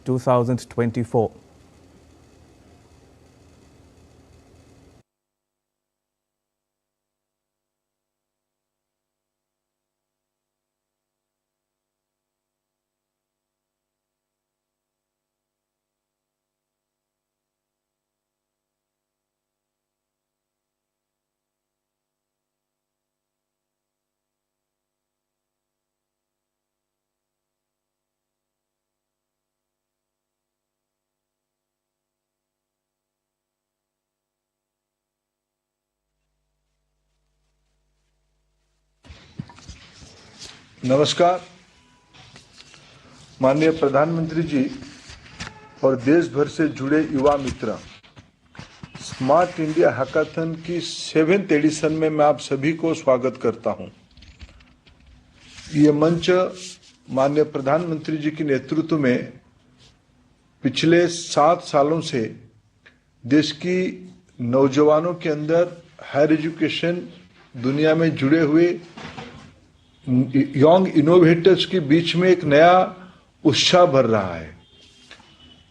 2024. नमस्कार। माननीय प्रधानमंत्री जी और देश भर से जुड़े युवा मित्र, स्मार्ट इंडिया हैकाथन की 7th एडिशन में मैं आप सभी को स्वागत करता हूं। ये मंच माननीय प्रधानमंत्री जी के नेतृत्व में पिछले 7 सालों से देश की नौजवानों के अंदर हायर एजुकेशन दुनिया में जुड़े हुए यंग इनोवेटर्स के बीच में एक नया उत्साह भर रहा है।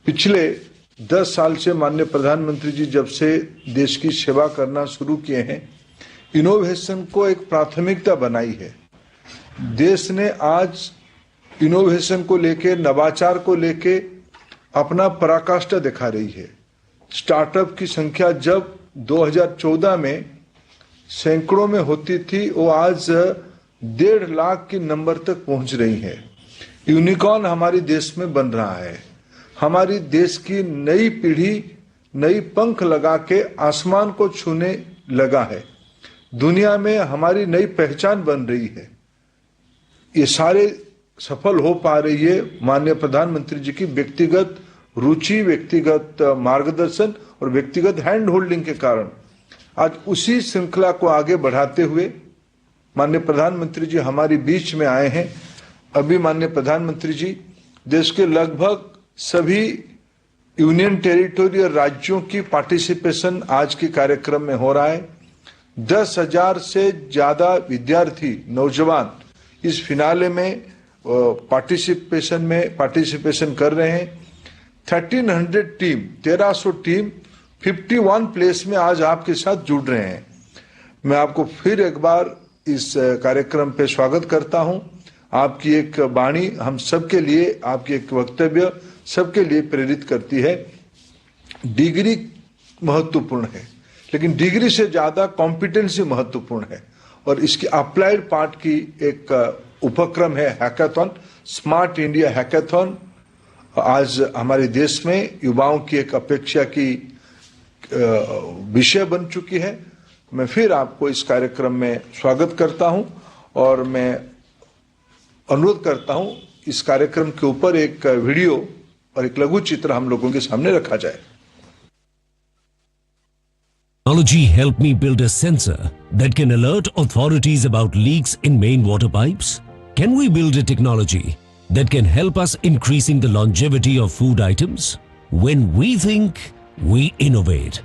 पिछले 10 साल से माननीय प्रधानमंत्री जी जब से देश की सेवा करना शुरू किए हैं, इनोवेशन को एक प्राथमिकता बनाई है। देश ने आज इनोवेशन को लेके, नवाचार को लेके अपना पराकाष्ठा दिखा रही है। स्टार्टअप की संख्या जब 2014 में सैकड़ों में होती थी, वो आज 1.5 लाख के नंबर तक पहुंच रही है। यूनिकॉर्न हमारे देश में बन रहा है। हमारी देश की नई पीढ़ी नई पंख लगा के आसमान को छूने लगा है। दुनिया में हमारी नई पहचान बन रही है। ये सारे सफल हो पा रही है माननीय प्रधानमंत्री जी की व्यक्तिगत रुचि, व्यक्तिगत मार्गदर्शन और व्यक्तिगत हैंड होल्डिंग के कारण। आज उसी श्रृंखला को आगे बढ़ाते हुए माननीय प्रधानमंत्री जी हमारे बीच में आए हैं। अभी माननीय प्रधानमंत्री जी देश के लगभग सभी यूनियन टेरिटोरी और राज्यों की पार्टिसिपेशन आज के कार्यक्रम में हो रहा है। 10,000 से ज्यादा विद्यार्थी, नौजवान इस फिनाले में पार्टिसिपेशन कर रहे हैं। 1300 टीम, 1300 टीम 51 प्लेस में आज आपके साथ जुड़ रहे हैं। मैं आपको फिर एक बार इस कार्यक्रम पे स्वागत करता हूं। आपकी एक वाणी हम सबके लिए, आपकी एक वक्तव्य सबके लिए प्रेरित करती है। डिग्री महत्वपूर्ण है, लेकिन डिग्री से ज्यादा कॉम्पिटेंसी महत्वपूर्ण है और इसकी अप्लाइड पार्ट की एक उपक्रम है हैकाथन, स्मार्ट इंडिया हैकाथन। आज हमारे देश में युवाओं की एक अपेक्षा की विषय बन चुकी है। मैं फिर आपको इस कार्यक्रम में स्वागत करता हूं और मैं अनुरोध करता हूं इस कार्यक्रम के ऊपर एक वीडियो और एक लघु चित्र हम लोगों के सामने रखा जाए। Technology helped me build a sensor that can alert authorities about leaks in main water pipes. Can we build a technology that can help us increasing the longevity of food items? When we think, we innovate.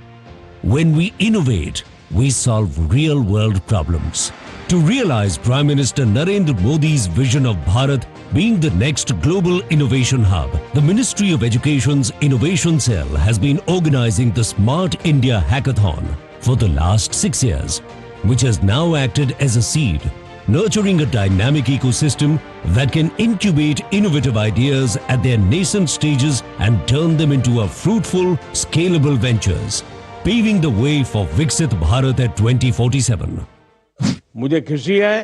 When we innovate, we solve real-world problems. To realize Prime Minister Narendra Modi's vision of Bharat being the next global innovation hub, the Ministry of Education's Innovation Cell has been organizing the Smart India Hackathon for the last 6 years, which has now acted as a seed, nurturing a dynamic ecosystem that can incubate innovative ideas at their nascent stages and turn them into a fruitful, scalable ventures, paving the way for Viksit Bharat at 2047. मुझे खुशी है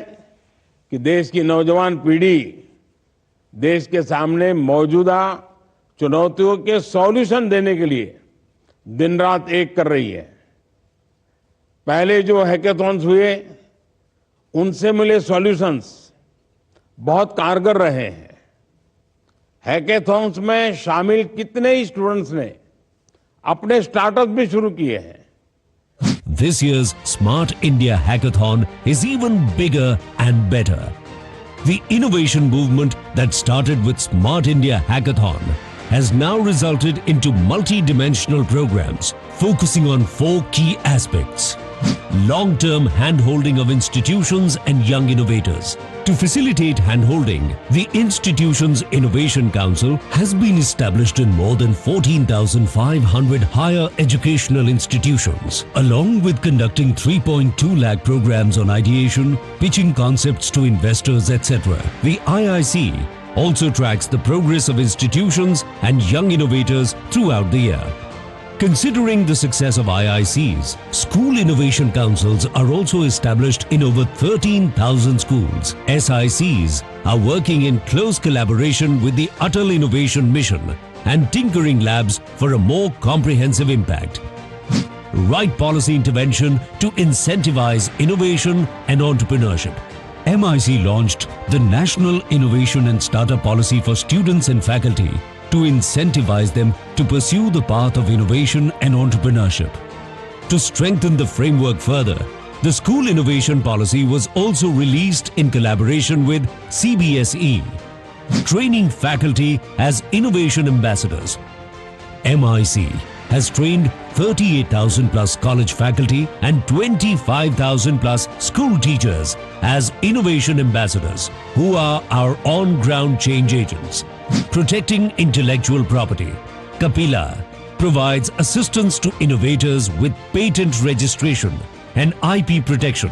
कि देश की नौजवान पीढ़ी देश के सामने मौजूदा चुनौतियों के सॉल्यूशन देने के लिए दिन रात एक कर रही है। पहले जो हैकाथॉन्स हुए उनसे मिले सॉल्यूशंस बहुत कारगर रहे हैं। हैकाथॉन्स में शामिल कितने ही स्टूडेंट्स ने अपने स्टार्टअप भी शुरू किए हैं। This year's Smart India Hackathon is even bigger and better. The innovation movement that started with Smart India Hackathon has now resulted into multi-dimensional programs focusing on 4 key aspects: long-term hand-holding of institutions and young innovators, To facilitate handholding, the institution's Innovation Council has been established in more than 14,500 higher educational institutions, along with conducting 3.2 lakh programs on ideation, pitching concepts to investors, etc. The IIC also tracks the progress of institutions and young innovators throughout the year. Considering the success of IICs, School Innovation Councils are also established in over 13,000 schools. SICs are working in close collaboration with the Atal Innovation Mission and Tinkering Labs for a more comprehensive impact. Right policy intervention to incentivize innovation and entrepreneurship. MIC launched the National Innovation and Startup Policy for students and faculty to incentivize them to pursue the path of innovation and entrepreneurship. To strengthen the framework further, the School Innovation Policy was also released in collaboration with CBSE, training faculty as innovation ambassadors. MIC has trained 38,000 plus college faculty and 25,000 plus school teachers as innovation ambassadors, who are our on-ground change agents. Protecting intellectual property, Kapila provides assistance to innovators with patent registration and IP protection.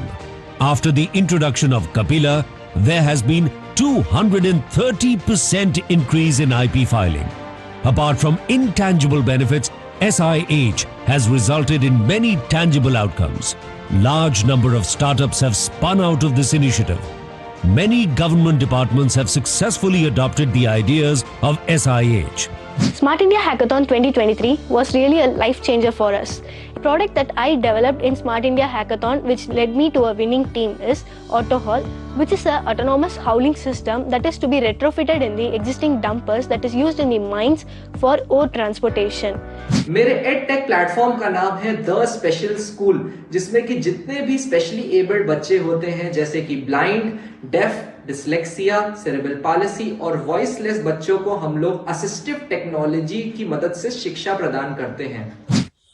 After the introduction of Kapila, there has been 230% increase in IP filing. Apart from intangible benefits, SIH has resulted in many tangible outcomes. Large number of startups have spun out of this initiative. Many government departments have successfully adopted the ideas of SIH. Smart India Hackathon 2023 was really a life changer for us. The product that I developed in Smart India Hackathon, which led me to a winning team, is AutoHaul, which is an autonomous hauling system that is to be retrofitted in the existing dumpers that is used in the mines for ore transportation. मेरे edtech platform का नाम है the special school, जिसमें कि जितने भी specially abled बच्चे होते हैं, जैसे कि blind, deaf, dyslexia, cerebral palsy और वॉइसलेस बच्चों को हम लोग असिस्टिव टेक्नोलॉजी की मदद से शिक्षा प्रदान करते हैं.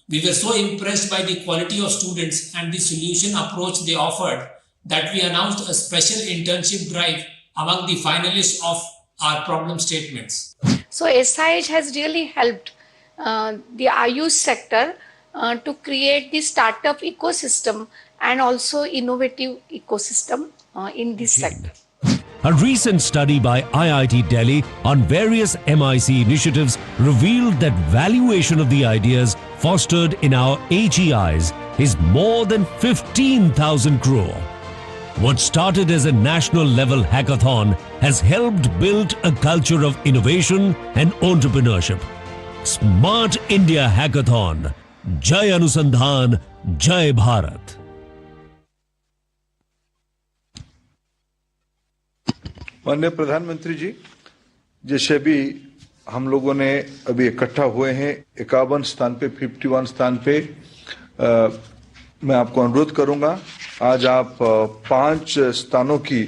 We were so impressed by the quality of students and the solution approach they offered that we announced a special internship drive among the finalists of our problem statements. So SIH has really helped the Ayush sector to create the startup ecosystem and also innovative ecosystem in this sector. A recent study by IIT Delhi on various MIC initiatives revealed that valuation of the ideas fostered in our HEIs is more than 15,000 crore. What started as a national level hackathon has helped build a culture of innovation and entrepreneurship. Smart India Hackathon. Jai Anusandhan, Jai Bharat. माननीय प्रधानमंत्री जी, जैसे भी हम लोगों ने अभी इकट्ठा हुए हैं 51 स्थान पे, 51 स्थान पे, मैं आपको अनुरोध करूंगा, आज आप 5 स्थानों की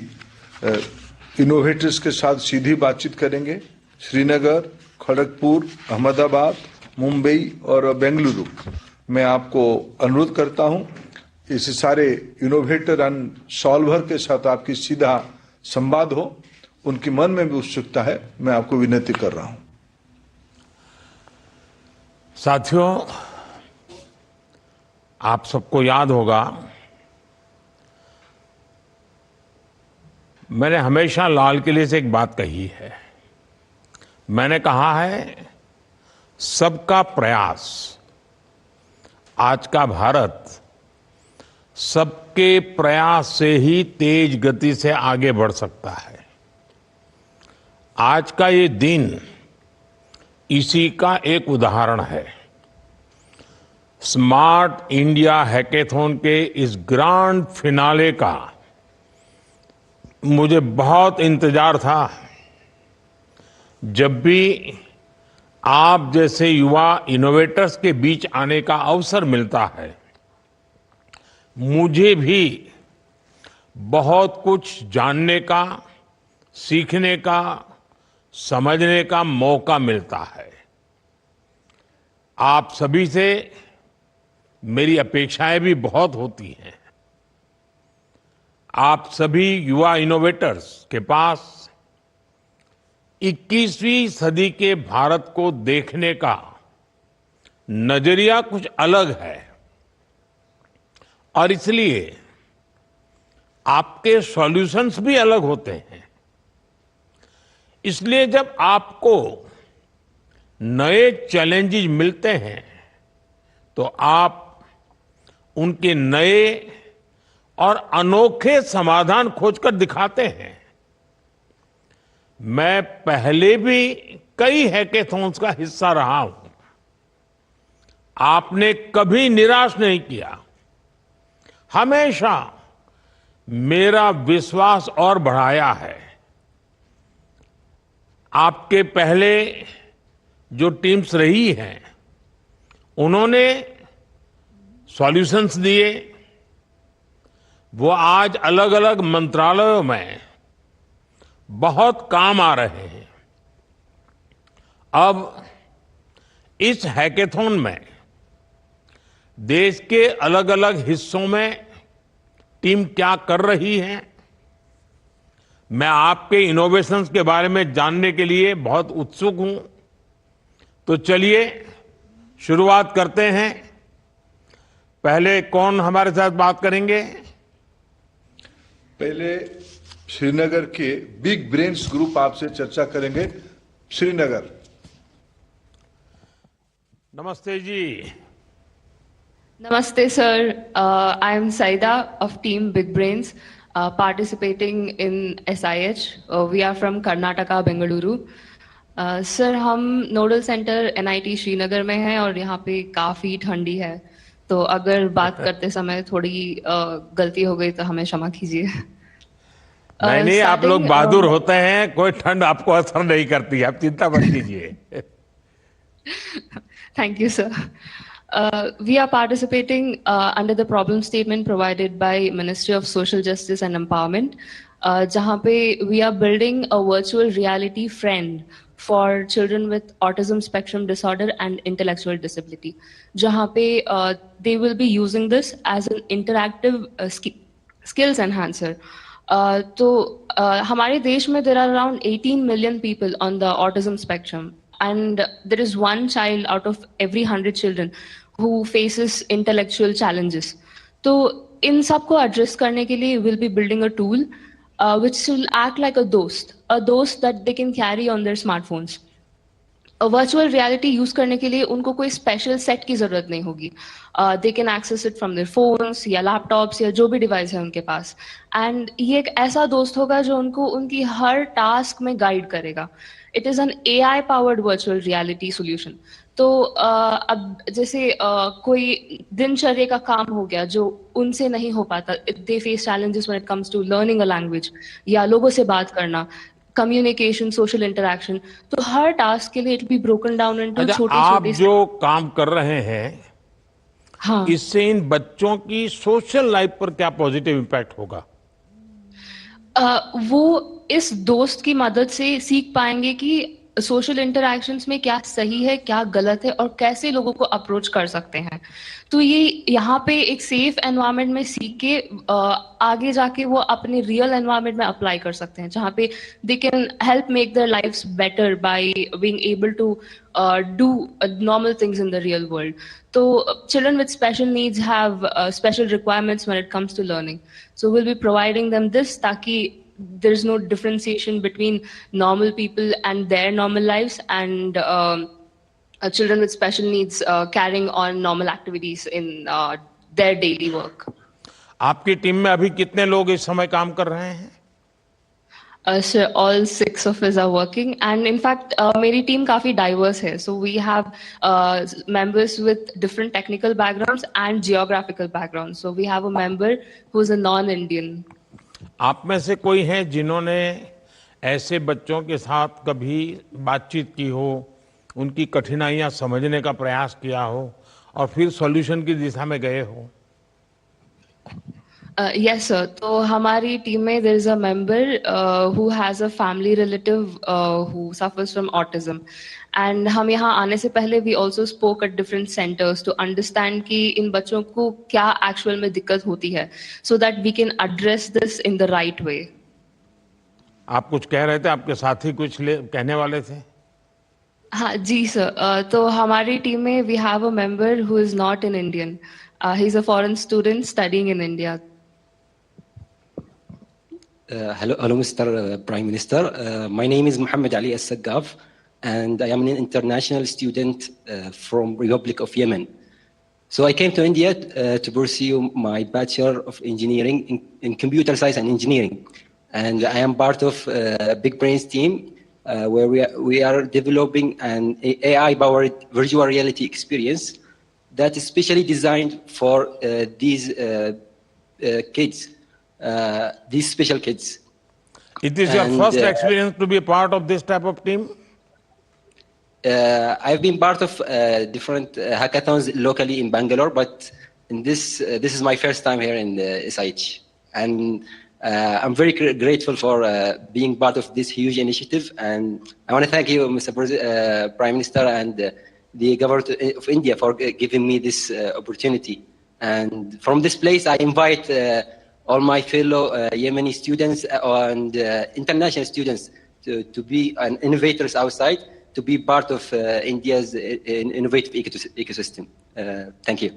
इनोवेटर्स के साथ सीधी बातचीत करेंगे. श्रीनगर, खड़गपुर, अहमदाबाद, मुंबई और बेंगलुरु. मैं आपको अनुरोध करता हूं, इस सारे इनोवेटर एंड सॉल्वर के साथ आपकी सीधा संवाद हो. उनके मन में भी उत्सुकता है, मैं आपको विनती कर रहा हूं. साथियों, आप सबको याद होगा, मैंने हमेशा लाल किले से एक बात कही है. मैंने कहा है, सबका प्रयास. आज का भारत सबके प्रयास से ही तेज गति से आगे बढ़ सकता है. आज का ये दिन इसी का एक उदाहरण है. स्मार्ट इंडिया हैकेथॉन के इस ग्रैंड फिनाले का मुझे बहुत इंतजार था. जब भी आप जैसे युवा इनोवेटर्स के बीच आने का अवसर मिलता है, मुझे भी बहुत कुछ जानने का, सीखने का, समझने का मौका मिलता है. आप सभी से मेरी अपेक्षाएं भी बहुत होती हैं. आप सभी युवा इनोवेटर्स के पास 21वीं सदी के भारत को देखने का नजरिया कुछ अलग है और इसलिए आपके सॉल्यूशंस भी अलग होते हैं। इसलिए जब आपको नए चैलेंजेस मिलते हैं तो आप उनके नए और अनोखे समाधान खोजकर दिखाते हैं। मैं पहले भी कई हैकेथॉन्स का हिस्सा रहा हूं। आपने कभी निराश नहीं किया, हमेशा मेरा विश्वास और बढ़ाया है। आपके पहले जो टीम्स रही हैं, उन्होंने सॉल्यूशंस दिए, वो आज अलग अलग मंत्रालयों में बहुत काम आ रहे हैं। अब इस हैकेथॉन में देश के अलग अलग हिस्सों में टीम क्या कर रही है, मैं आपके इनोवेशंस के बारे में जानने के लिए बहुत उत्सुक हूं। तो चलिए शुरुआत करते हैं। पहले कौन हमारे साथ बात करेंगे? पहले श्रीनगर के बिग ब्रेन्स ग्रुप आपसे चर्चा करेंगे। श्रीनगर। नमस्ते जी। Namaste, sir. I am Saida of Team Big Brains, participating in SIH. We are from Karnataka, Bengaluru. Sir हम नोडल सेंटर NIT श्रीनगर में है और यहाँ पे काफ़ी ठंडी है, तो अगर बात करते समय थोड़ी गलती हो गई तो हमें क्षमा कीजिए। नहीं, आप लोग बहादुर होते हैं, कोई ठंड आपको असर नहीं करती, आप चिंता मत कीजिए। Thank you, sir. We are participating under the problem statement provided by Ministry of Social Justice and Empowerment, जहाँ पे we are building a virtual reality friend for children with autism spectrum disorder and intellectual disability, जहाँ पे they will be using this as an interactive skills enhancer. तो हमारे देश में there are around 18 million people on the autism spectrum, and there is one child out of every 100 children who faces intellectual challenges. तो इन सब को address करने के लिए we'll be building a tool which will act like a dost that they can carry on their smartphones. Virtual reality use करने के लिए उनको कोई स्पेशल सेट की जरूरत नहीं होगी। They can access it from their phones या लैपटॉप्स या जो भी डिवाइस है उनके पास, एंड ये एक ऐसा दोस्त होगा जो उनको उनकी हर टास्क में गाइड करेगा। It is an AI powered virtual reality solution. तो अब जैसे कोई दिनचर्या का काम हो गया जो उनसे नहीं हो पाता, they face challenges when it comes to learning a language या लोगों से बात करना, कम्युनिकेशन, सोशल इंटरेक्शन, तो हर टास्क के लिए it be broken down into छोटे-छोटे। आप जो काम कर रहे हैं, हाँ, इससे इन बच्चों की सोशल लाइफ पर क्या पॉजिटिव इम्पैक्ट होगा? वो इस दोस्त की मदद से सीख पाएंगे कि सोशल इंटरैक्शंस में क्या सही है, क्या गलत है और कैसे लोगों को अप्रोच कर सकते हैं। तो ये यहाँ पे एक सेफ एनवायरनमेंट में सीख के आगे जाके वो अपने रियल एनवायरनमेंट में अप्लाई कर सकते हैं, जहाँ पे they can help make their lifes better by being able to do normal things in the real world. तो children with special needs have special requirements when it comes to learning, so will be providing them this ताकि there's no differentiation between normal people and their normal lives, and children with special needs carrying on normal activities in their daily work. आपकी team में अभी कितने लोग इस समय काम कर रहे हैं? So all 6 of us are working, and in fact मेरी टीम काफी diverse है. So we have members with different technical backgrounds and geographical backgrounds. So we have a member who is a non-Indian. आप में से कोई हैं जिन्होंने ऐसे बच्चों के साथ कभी बातचीत की हो, उनकी कठिनाइयां समझने का प्रयास किया हो और फिर सॉल्यूशन की दिशा में गए हो? Yes, sir. तो हमारी टीम में there is a member who has a family relative who suffers from autism. And हम यहाँ आने से पहले we also spoke at different centers to understand कि इन बच्चों को क्या actual में दिक्कत होती है, so that we can address this in the right way. आप कुछ कह रहे थे, आपके साथी कुछ कहने वाले थे? हाँ जी सर, तो हमारी टीम में we have a member who is not an Indian. He's a foreign student studying in India. Hello, Mr. Prime Minister. My name is Mohammed Ali As-Saggaf, and I am an international student from Republic of Yemen. So I came to India to pursue my Bachelor of Engineering in Computer Science and Engineering. And I am part of Big Brains team where we are developing an AI-powered virtual reality experience that is specially designed for these kids. These special kids. It is your first experience to be a part of this type of team? I've been part of different hackathons locally in Bangalore, but in this is my first time here in SIH. And I'm very grateful for being part of this huge initiative. And I want to thank you, Mr. Prime Minister, and the government of India for giving me this opportunity. And from this place, I invite all my fellow Yemeni students and international students to be innovators outside, to be part of India's innovative ecosystem. Thank you.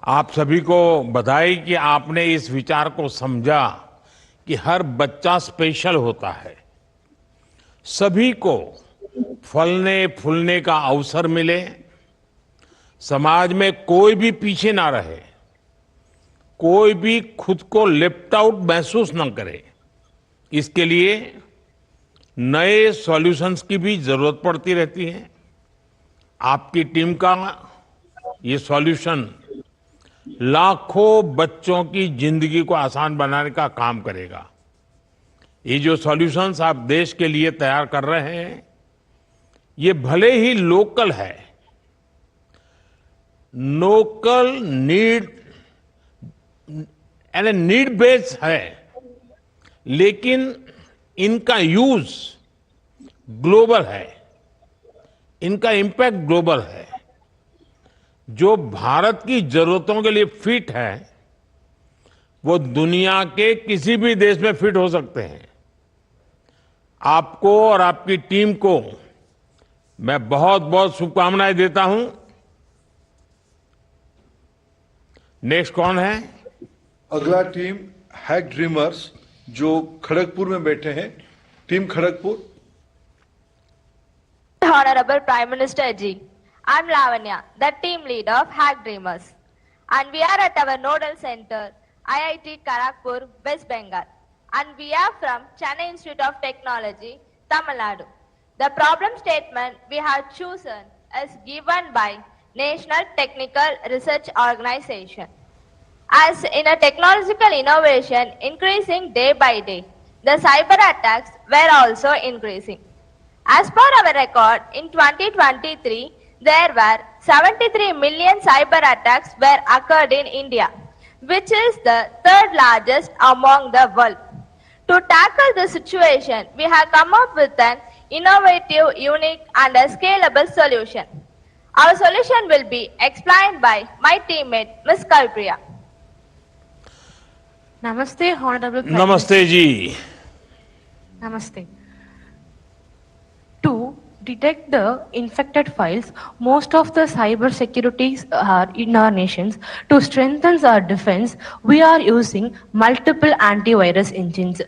आप सभी को बधाई कि आपने इस विचार को समझा कि हर बच्चा स्पेशल होता है, सभी को फलने फूलने का अवसर मिले, समाज में कोई भी पीछे ना रहे, कोई भी खुद को लेफ्ट आउट महसूस न करे। इसके लिए नए सॉल्यूशंस की भी जरूरत पड़ती रहती है। आपकी टीम का ये सॉल्यूशन लाखों बच्चों की जिंदगी को आसान बनाने का काम करेगा। ये जो सॉल्यूशंस आप देश के लिए तैयार कर रहे हैं, ये भले ही लोकल है, लोकल नीड बेस्ड है, लेकिन इनका यूज ग्लोबल है, इनका इंपैक्ट ग्लोबल है। जो भारत की जरूरतों के लिए फिट है, वो दुनिया के किसी भी देश में फिट हो सकते हैं। आपको और आपकी टीम को मैं बहुत बहुत शुभकामनाएं देता हूं। नेक्स्ट कौन है? अगला टीम हैक ड्रीमर्स जो खड़गपुर में बैठे हैं, team Kharagpur. Honorable Prime Minister Ji, I'm Lavanya, the team leader of Hack Dreamers, and we are at our nodal center, IIT Kharagpur, West Bengal, and we are from Chennai Institute of Technology, Tamil Nadu. The problem statement we have chosen is given by National Technical Research Organization. As in a technological innovation increasing day by day, the cyber attacks were also increasing. As per our record, in 2023, there were 73 million cyber attacks were occurred in India, which is the third largest among the world. To tackle the situation, we have come up with an innovative, unique and a scalable solution. Our solution will be explained by my teammate, Ms. Kalpriya. Namaste, Honorable Prime नमस्ते जी। Namaste. To detect the infected files, most of the cyber securities are in our nations. To strengthen our defense, we are using multiple antivirus engines.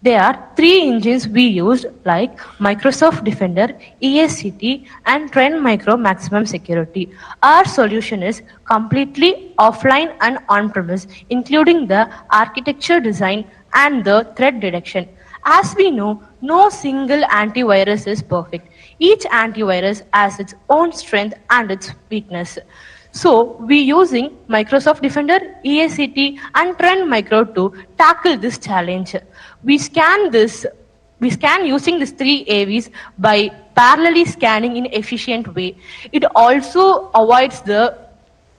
There are 3 engines we used, like Microsoft Defender, ESCT, and Trend Micro Maximum Security. Our solution is completely offline and on-premise, including the architecture design and the threat detection. As we know, no single antivirus is perfect. Each antivirus has its own strength and its weakness. So, we using Microsoft Defender, ESCT, and Trend Micro to tackle this challenge. We scan using these 3 AVs by parallelly scanning in efficient way. It also avoids the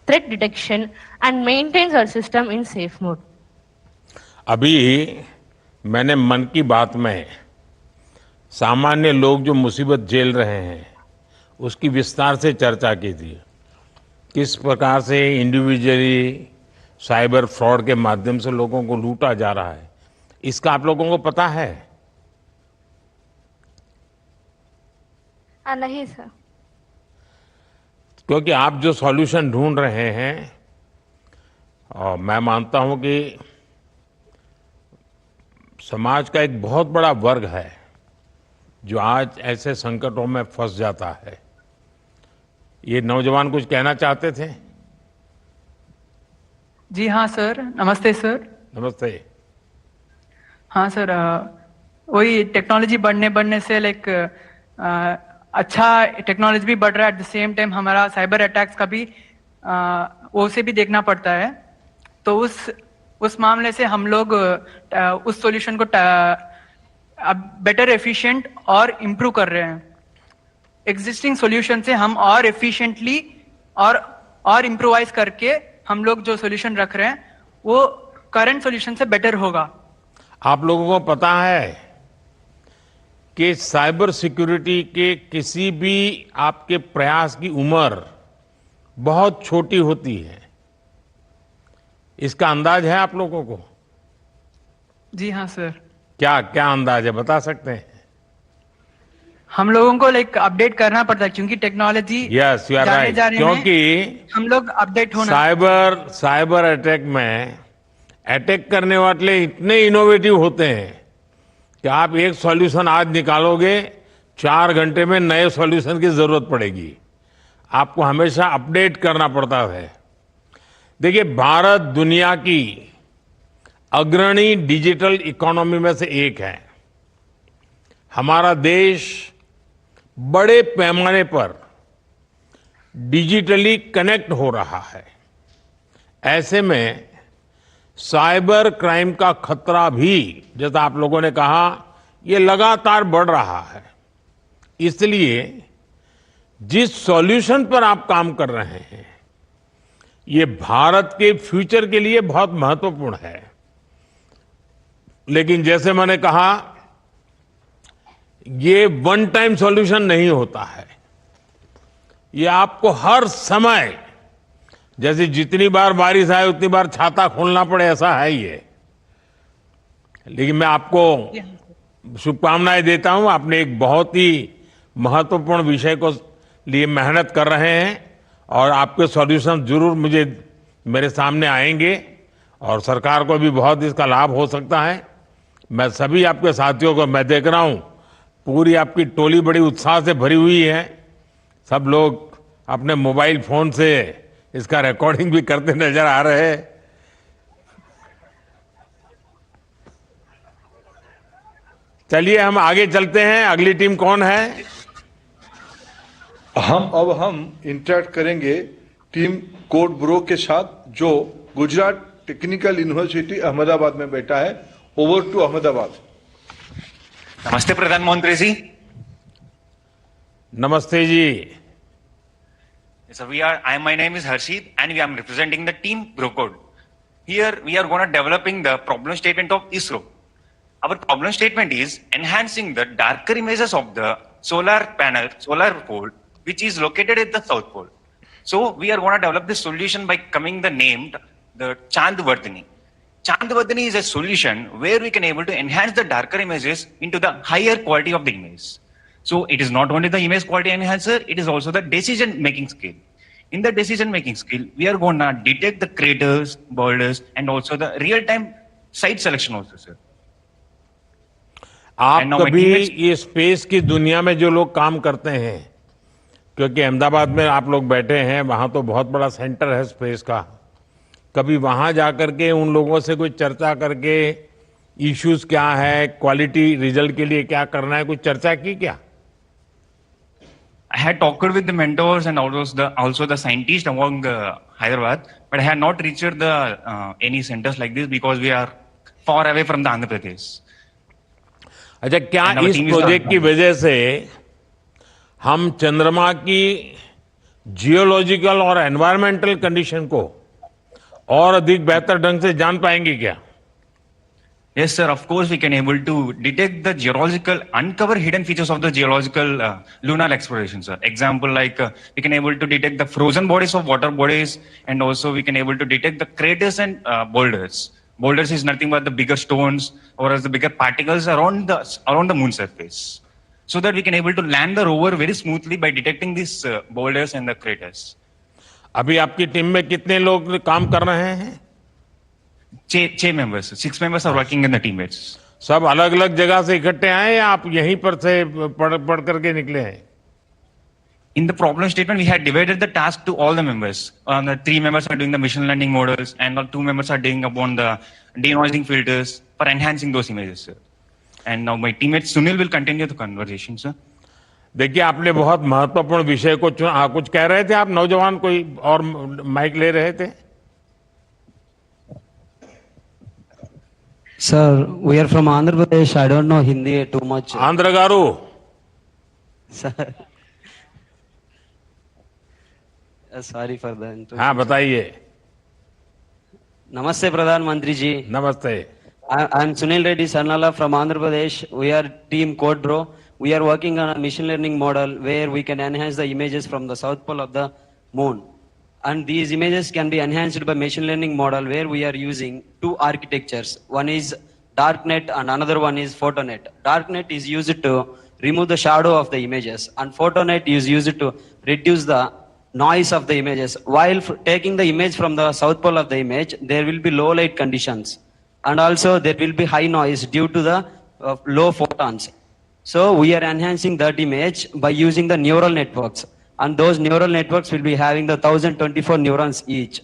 threat detection and maintains our system in safe mode. अभी मैंने मन की बात में सामान्य लोग जो मुसीबत झेल रहे हैं उसकी विस्तार से चर्चा की थी। किस प्रकार से इंडिविजुअली साइबर फ्रॉड के माध्यम से लोगों को लूटा जा रहा है, इसका आप लोगों को पता है? नहीं सर। क्योंकि आप जो सॉल्यूशन ढूंढ रहे हैं, और मैं मानता हूं कि समाज का एक बहुत बड़ा वर्ग है जो आज ऐसे संकटों में फंस जाता है। ये नौजवान कुछ कहना चाहते थे? जी हाँ सर, नमस्ते सर। नमस्ते। हाँ सर, वही टेक्नोलॉजी बढ़ने से लाइक अच्छा टेक्नोलॉजी भी बढ़ रहा है, एट द सेम टाइम हमारा साइबर अटैक्स का भी वो से भी देखना पड़ता है। तो उस मामले से हम लोग उस सॉल्यूशन को बेटर एफिशिएंट और इम्प्रूव कर रहे हैं। एग्जिस्टिंग सॉल्यूशन से हम और एफिशिएंटली और इम्प्रोवाइज करके हम लोग जो सॉल्यूशन रख रहे हैं वो करंट सॉल्यूशन से बेटर होगा। आप लोगों को पता है कि साइबर सिक्योरिटी के किसी भी आपके प्रयास की उम्र बहुत छोटी होती है, इसका अंदाज है आप लोगों को? जी हाँ सर। क्या क्या अंदाज है, बता सकते हैं? हम लोगों को लाइक अपडेट करना पड़ता है क्योंकि technology yes you are right, क्योंकि हम लोग अपडेट होना। साइबर अटैक में अटैक करने वाले इतने इनोवेटिव होते हैं कि आप एक सॉल्यूशन आज निकालोगे, 4 घंटे में नए सॉल्यूशन की जरूरत पड़ेगी। आपको हमेशा अपडेट करना पड़ता है। देखिए, भारत दुनिया की अग्रणी डिजिटल इकोनॉमी में से एक है। हमारा देश बड़े पैमाने पर डिजिटली कनेक्ट हो रहा है। ऐसे में साइबर क्राइम का खतरा भी, जैसा आप लोगों ने कहा, ये लगातार बढ़ रहा है। इसलिए जिस सॉल्यूशन पर आप काम कर रहे हैं ये भारत के फ्यूचर के लिए बहुत महत्वपूर्ण है। लेकिन जैसे मैंने कहा, ये वन टाइम सॉल्यूशन नहीं होता है। ये आपको हर समय, जैसे जितनी बार बारिश आए उतनी बार छाता खोलना पड़े, ऐसा है ये। लेकिन मैं आपको शुभकामनाएं देता हूं। आपने एक बहुत ही महत्वपूर्ण विषय को लिए मेहनत कर रहे हैं और आपके सॉल्यूशन जरूर मेरे सामने आएंगे और सरकार को भी बहुत इसका लाभ हो सकता है। मैं सभी आपके साथियों को, मैं देख रहा हूं पूरी आपकी टोली बड़ी उत्साह से भरी हुई है। सब लोग अपने मोबाइल फोन से इसका रिकॉर्डिंग भी करते नजर आ रहे हैं। चलिए हम आगे चलते हैं। अगली टीम कौन है? हम इंटरेक्ट करेंगे टीम कोड ब्रो के साथ, जो गुजरात टेक्निकल यूनिवर्सिटी अहमदाबाद में बैठा है। Over to Ahmedabad. नमस्ते प्रधानमंत्री जी। नमस्ते जी। So my name is Harshit and I am representing the team BroCode. Here we are going to developing the problem statement of ISRO. Our problem statement is enhancing the darker images of the solar pole, which is located at the South Pole. So we are going to develop this solution by coming the name, the Chandvardhani. Chandvardhani is a solution where we can able to enhance the darker images into the higher quality of the image. So it is not only the image quality enhancer, it is also the decision making skill. In the decision making skill, we are going to detect the craters, boulders, and also the real time site selection also, sir. आप कभी ये space की दुनिया में जो लोग काम करते हैं, क्योंकि अहमदाबाद में आप लोग बैठे हैं, वहां तो बहुत बड़ा सेंटर है स्पेस का, कभी वहां जाकर के उन लोगों से कोई चर्चा करके इश्यूज क्या है, क्वालिटी रिजल्ट के लिए क्या करना है, कुछ चर्चा की क्या? I had talked with the mentors and also the scientists among Hyderabad, but I had not reached the any centers like this because we are far away from the Andhra Pradesh. अच्छा, क्या इस project की वजह से हम चंद्रमा की geological और एनवायरमेंटल कंडीशन को और अधिक बेहतर ढंग से जान पाएंगे क्या? Yes, sir. Of course, we can able to detect the uncover hidden features of the geological lunar exploration, sir. Example, like we can able to detect the frozen bodies of water bodies, and also we can able to detect the craters and boulders. Boulders is nothing but the bigger stones or as the bigger particles around the moon surface, so that we can able to land the rover very smoothly by detecting these boulders and the craters. अभी आपकी team में कितने लोग काम कर रहे हैं? 6 members. 6 members are working in the teammates. सब अलग अलग जगह से इकट्ठे आए या आप यहीं पर से पढ़ करके निकले हैं? In the problem statement, we had divided the task to all the members. The 3 members are doing the machine learning models, and the 2 members are doing upon the denoising filters for enhancing those images, sir. And now my teammate Sunil will continue the conversation, sir. देखिए, आपने बहुत महत्वपूर्ण विषय को चुना. कुछ कह रहे थे आप? नौजवान कोई और माइक ले रहे थे? Sir, we are from Andhra Pradesh. I don't know Hindi too much. Andhra Garu. Sir. Sorry for that. हाँ, बताइए. Namaste, Pradhan Mantri ji. Namaste. I am Sunil Reddy Sarnala from Andhra Pradesh. We are team Code Bro. We are working on a machine learning model where we can enhance the images from the south pole of the moon. And these images can be enhanced by machine learning model where we are using 2 architectures. One is darknet and another one is photonet. Darknet is used to remove the shadow of the images, and photonet is used to reduce the noise of the images. While taking the image from the south pole of the image, there will be low light conditions, and also there will be high noise due to the low photons. So we are enhancing that image by using the neural networks. And those neural networks will be having the 1024 neurons each.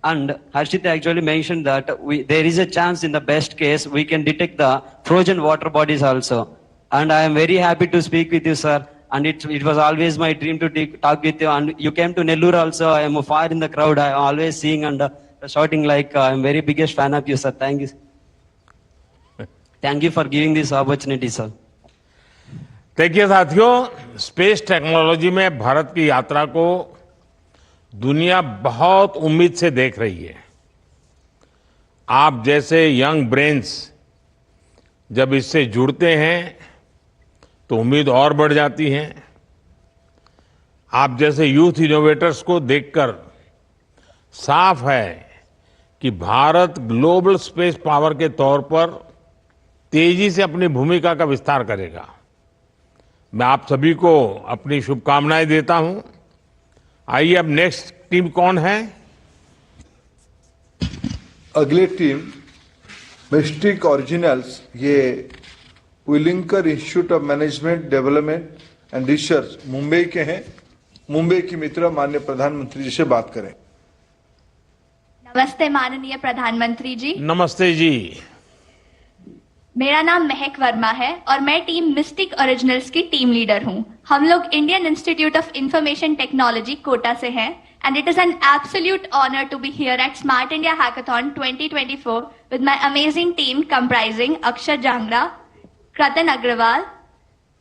And Harshit actually mentioned that there is a chance in the best case we can detect the frozen water bodies also. And I am very happy to speak with you, sir. And it was always my dream to talk with you. And you came to Nellore also. I am far in the crowd. I am always seeing and shouting like I am very biggest fan of you, sir. Thank you. Thank you for giving this opportunity, sir. देखिए साथियों, space technology में भारत की यात्रा को दुनिया बहुत उम्मीद से देख रही है. आप जैसे यंग ब्रेन्स जब इससे जुड़ते हैं तो उम्मीद और बढ़ जाती है. आप जैसे यूथ इनोवेटर्स को देखकर साफ है कि भारत ग्लोबल स्पेस पावर के तौर पर तेजी से अपनी भूमिका का विस्तार करेगा. मैं आप सभी को अपनी शुभकामनाएं देता हूं. आइए, अब नेक्स्ट टीम कौन है? अगले टीम मिस्टिक ओरिजिनल्स, ये Welingkar institute of management development and research Mumbai के हैं. मुंबई की मित्र माननीय प्रधानमंत्री जी से बात करें. नमस्ते माननीय प्रधानमंत्री जी. नमस्ते जी. मेरा नाम महक वर्मा है और मैं टीम मिस्टिक ओरिजिनल्स की टीम लीडर हूं. हम लोग Indian Institute of Information Technology Kota से हैं and it is an absolute honor to be here at Smart India Hackathon 2024 with my amazing team comprising Akshat Jangra, Kratan Agrawal,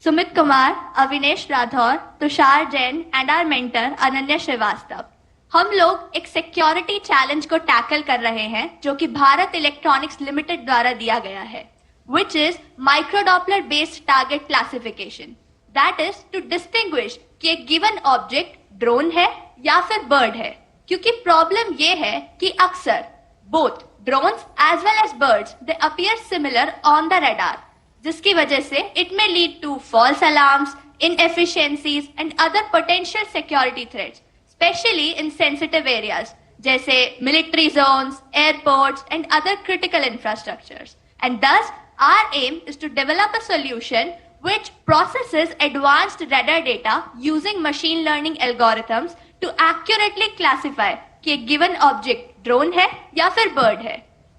Sumit Kumar, Avinesh Radhor, Tushar Jain and our mentor Ananya Srivastav. हम लोग एक security challenge को tackle कर रहे हैं जो कि Bharat electronics limited द्वारा दिया गया है, which is microdoppler based target classification. That is to distinguish कि एक given object ड्रोन है या फिर बर्ड है. क्योंकि प्रॉब्लम ये है कि अक्सर both drones as well as birds they appear similar on the radar, जिसकी वजह से it may lead to false alarms, inefficiencies and other potential security threats, especially in sensitive areas जैसे military zones, airports and other critical infrastructures. And thus our aim is to develop a solution which processes advanced radar data using machine learning algorithms to accurately classify कि एक given object drone है या फिर bird है.